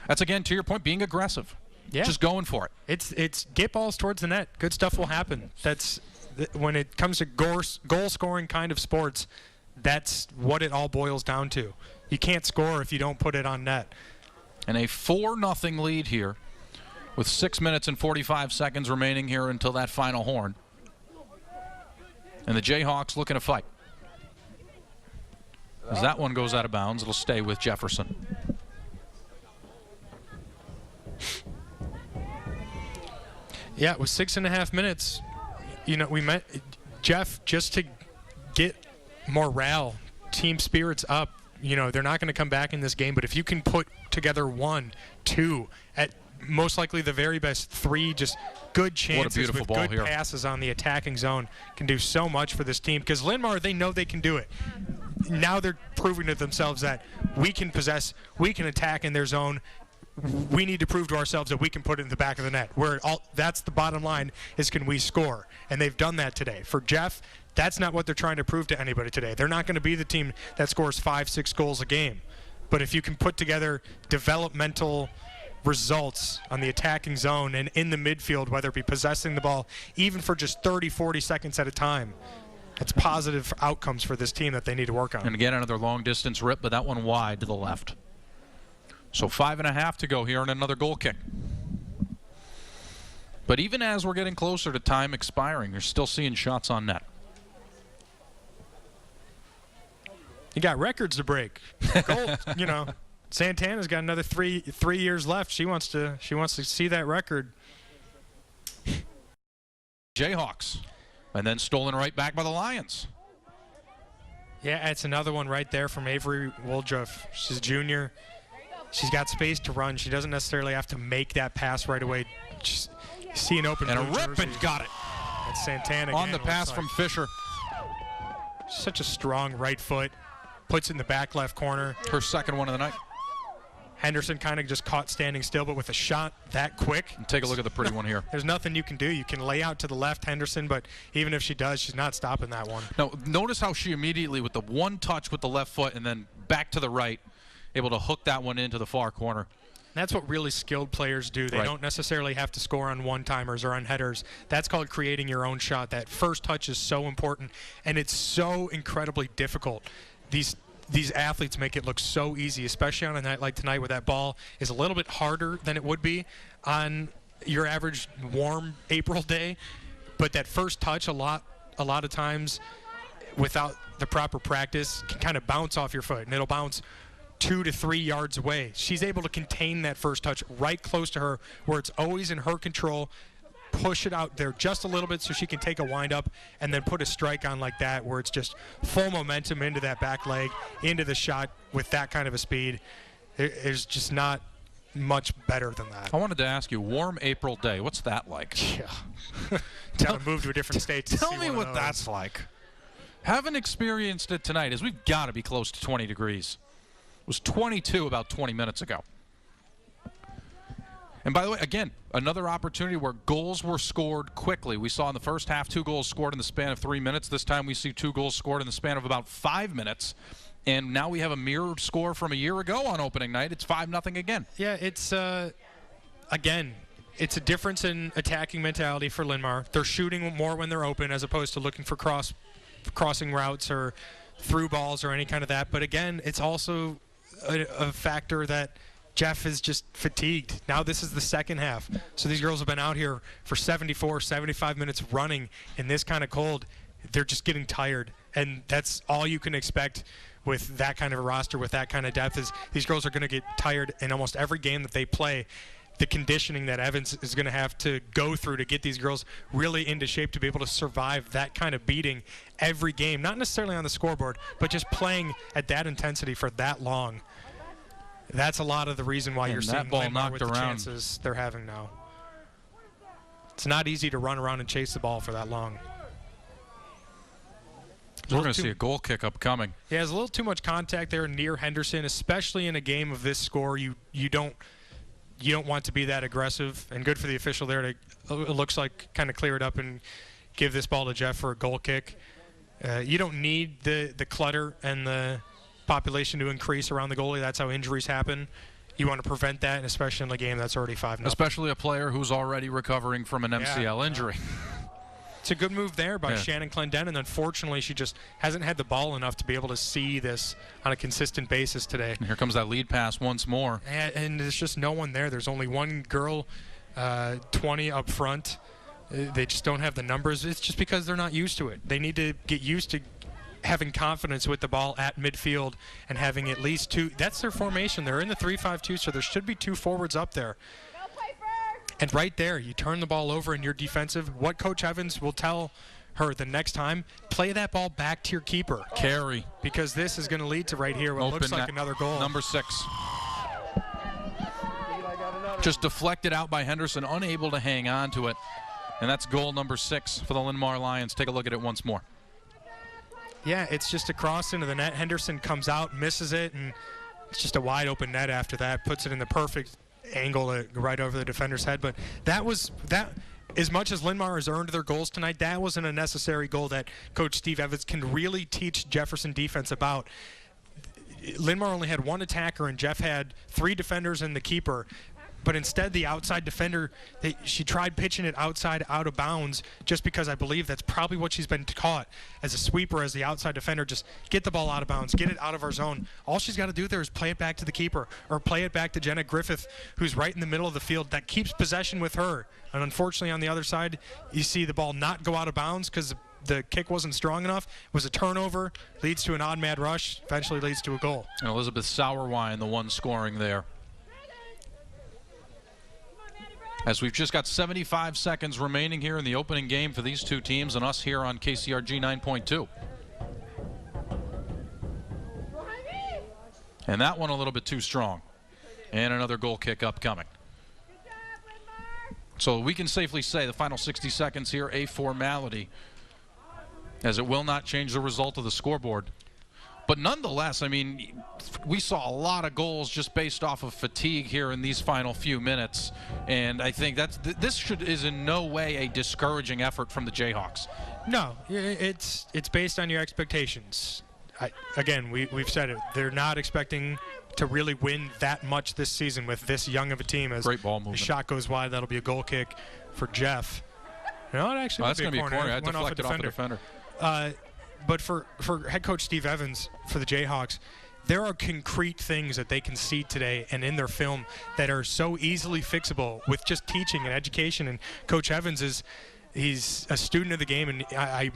That's, again, to your point, being aggressive. Yeah. Just going for it. It's get balls towards the net. Good stuff will happen. That's when it comes to goal-scoring kind of sports, that's what it all boils down to. You can't score if you don't put it on net. And a 4-0 lead here with 6 minutes and 45 seconds remaining here until that final horn. And the Jayhawks looking to fight. As that one goes out of bounds, it'll stay with Jefferson. Yeah, it was 6.5 minutes. We met Jeff just to get morale, team spirits up. They're not going to come back in this game, but if you can put together 1, 2, at most likely the very best 3, just good chances with good passes on the attacking zone, can do so much for this team. Because Linn-Mar, they know they can do it. Now they're proving to themselves that we can possess, we can attack in their zone. we need to prove to ourselves that we can put it in the back of the net. That's the bottom line, is can we score? And they've done that today. For Jeff, that's not what they're trying to prove to anybody today. They're not going to be the team that scores 5-6 goals a game. But if you can put together developmental results on the attacking zone and in the midfield, whether it be possessing the ball even for just 30, 40 seconds at a time, it's positive outcomes for this team that they need to work on. And again, another long distance rip, but that one wide to the left. So 5.5 to go here and another goal kick. But even as we're getting closer to time expiring, you're still seeing shots on net. You got records to break. Goal, you know, Santana's got another three years left. She wants to see that record. Jayhawks. And then stolen right back by the Lions. Yeah, it's another one right there from Avery Woldruff. She's a junior. She's got space to run. She doesn't necessarily have to make that pass right away. Just see an open and a rip jersey. and got it. That's Santana on the pass from Fisher. Such a strong right foot. Puts it in the back left corner. Her second one of the night. Henderson kind of just caught standing still, but with a shot that quick. And take a look at the pretty one here. There's nothing you can do. You can lay out to the left, Henderson, but even if she does, she's not stopping that one. Now, notice how she immediately, with the one touch with the left foot and then back to the right, able to hook that one into the far corner. That's what really skilled players do. They don't necessarily have to score on one-timers or on headers. That's called creating your own shot. That first touch is so important, and it's so incredibly difficult. These athletes make it look so easy, especially on a night like tonight where that ball is a little bit harder than it would be on your average warm April day. But that first touch, a lot of times, without the proper practice, can kind of bounce off your foot, and it'll bounce 2 to 3 yards away. She's able to contain that first touch right close to her, where it's always in her control. Push it out there just a little bit so she can take a wind up and then put a strike on like that, where it's just full momentum into that back leg, into the shot with that kind of a speed. There's just not much better than that. I wanted to ask you, warm April day, what's that like? Yeah. Gotta move to a different state to Tell see me one of what those. that's like. Haven't experienced it tonight, as we've got to be close to 20 degrees. It was 22 about 20 minutes ago. And by the way, again, another opportunity where goals were scored quickly. We saw in the first half 2 goals scored in the span of 3 minutes. This time we see 2 goals scored in the span of about 5 minutes. And now we have a mirrored score from a year ago on opening night. It's 5-0 again. Yeah, it's, again, it's a difference in attacking mentality for Linn-Mar. They're shooting more when they're open as opposed to looking for crossing routes or through balls or any kind of that. But again, it's also a factor that Jeff is just fatigued. Now this is the second half. So these girls have been out here for 74, 75 minutes running in this kind of cold. They're just getting tired. And that's all you can expect with that kind of a roster, with that kind of depth, is these girls are going to get tired in almost every game that they play. The conditioning that Evans is going to have to go through to get these girls really into shape to be able to survive that kind of beating every game, not necessarily on the scoreboard, but just playing at that intensity for that long. That's a lot of the reason why you're seeing Linn-Mar with the chances they're having now. It's not easy to run around and chase the ball for that long. We're going to see a goal kick upcoming. Yeah, there's a little too much contact there near Henderson, especially in a game of this score. You don't want to be that aggressive, and good for the official there to, it looks like, kind of clear it up and give this ball to Jeff for a goal kick. You don't need the clutter and the population to increase around the goalie. That's how injuries happen. You want to prevent that, and especially in a game that's already 5-0. Especially a player who's already recovering from an MCL injury. It's a good move there by Shannon Clendenin. Unfortunately, she just hasn't had the ball enough to be able to see this on a consistent basis today. And here comes that lead pass once more. And there's just no one there. There's only one girl, 20 up front. They just don't have the numbers. It's just because they're not used to it. They need to get used to having confidence with the ball at midfield and having at least 2. That's their formation. They're in the 3-5-2, so there should be 2 forwards up there. And right there, you turn the ball over and you're defensive. What Coach Evans will tell her the next time, play that ball back to your keeper. Carry. Because this is going to lead to right here what looks like another goal. Number 6. Just deflected out by Henderson, unable to hang on to it. And that's goal number 6 for the Linn-Mar Lions. Take a look at it once more. Yeah, it's just a cross into the net. Henderson comes out, misses it, and it's just a wide open net after that. Puts it in the perfect angle it right over the defender's head. But that. As much as Linn-Mar has earned their goals tonight, that was an unnecessary goal that Coach Steve Evans can really teach Jefferson defense about. Linn-Mar only had one attacker, and Jeff had 3 defenders and the keeper. But instead, the outside defender, she tried pitching it outside, out of bounds, just because I believe that's probably what she's been taught as a sweeper, as the outside defender. Just get the ball out of bounds, get it out of our zone. All she's got to do there is play it back to the keeper or play it back to Jenna Griffith, who's right in the middle of the field. That keeps possession with her. And unfortunately, on the other side, you see the ball not go out of bounds because the kick wasn't strong enough. It was a turnover, leads to an odd man rush, eventually leads to a goal. And Elizabeth Sauerwein, the one scoring there. As we've just got 75 seconds remaining here in the opening game for these two teams and us here on KCRG 9.2. And that one a little bit too strong. And another goal kick upcoming. So we can safely say the final 60 seconds here, a formality, as it will not change the result of the scoreboard. But nonetheless, I mean, we saw a lot of goals just based off of fatigue here in these final few minutes. And I think this is in no way a discouraging effort from the Jayhawks. No, it's based on your expectations. Again, we've said it. They're not expecting to really win that much this season with this young of a team. As great ball movement. The shot goes wide, that'll be a goal kick for Jeff. No, it actually that's going to be a corner. I deflected off the defender. But for head coach Steve Evans for the Jayhawks, there are concrete things that they can see today and in their film that are so easily fixable with just teaching and education. And Coach Evans he's a student of the game, and I'm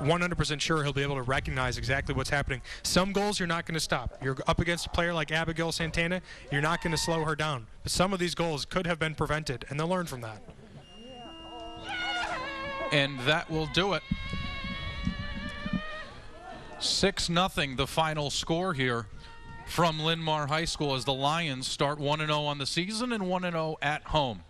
100% sure he'll be able to recognize exactly what's happening. Some goals you're not going to stop. You're up against a player like Abigail Santana, you're not going to slow her down. But some of these goals could have been prevented, and they'll learn from that. And that will do it. 6-0 the final score here from Linn-Mar High School as the Lions start 1-0 on the season and 1-0 at home.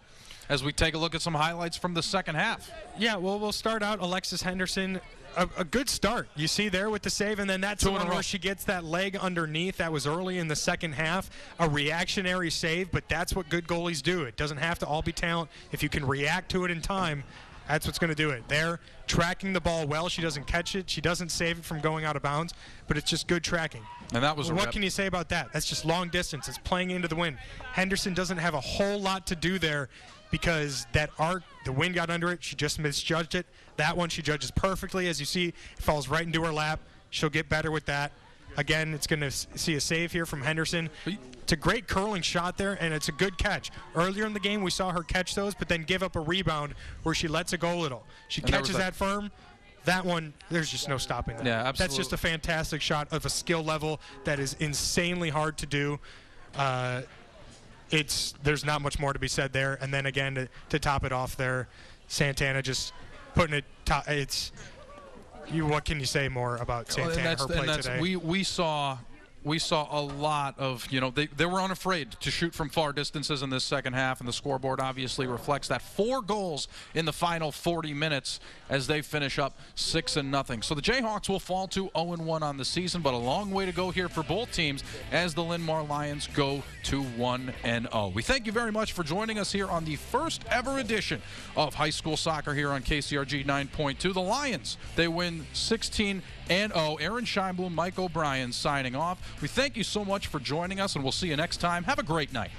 As we take a look at some highlights from the second half. Yeah, well, we'll start out Alexis Henderson. A good start. You see there with the save, and then that's the one where she gets that leg underneath. That was early in the second half. A reactionary save, but that's what good goalies do. It doesn't have to all be talent. If you can react to it in time, that's what's going to do it. They're tracking the ball well. She doesn't catch it. She doesn't save it from going out of bounds, but it's just good tracking. And that was what can you say about that? That's just long distance. It's playing into the wind. Henderson doesn't have a whole lot to do there because that arc, the wind got under it. She just misjudged it. That one she judges perfectly. As you see, it falls right into her lap. She'll get better with that. Again, it's going to see a save here from Henderson. It's a great curling shot there, and it's a good catch. Earlier in the game, we saw her catch those, but then give up a rebound where she lets it go a little. She catches that firm. That one, there's just no stopping that. Yeah, absolutely. That's just a fantastic shot of a skill level that is insanely hard to do. There's not much more to be said there. And then again, to top it off there, Santana just putting it top. What can you say more about Santana, her play today? We saw a lot of, they were unafraid to shoot from far distances in this second half, and the scoreboard obviously reflects that. 4 goals in the final 40 minutes as they finish up 6-0. So the Jayhawks will fall to 0-1 on the season, but a long way to go here for both teams as the Linn-Mar Lions go to 1-0. We thank you very much for joining us here on the first ever edition of high school soccer here on KCRG 9.2. The Lions, they win 16-0. Aaron Scheinblum, Mike O'Brien signing off. We thank you so much for joining us, and we'll see you next time. Have a great night.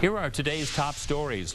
Here are today's top stories.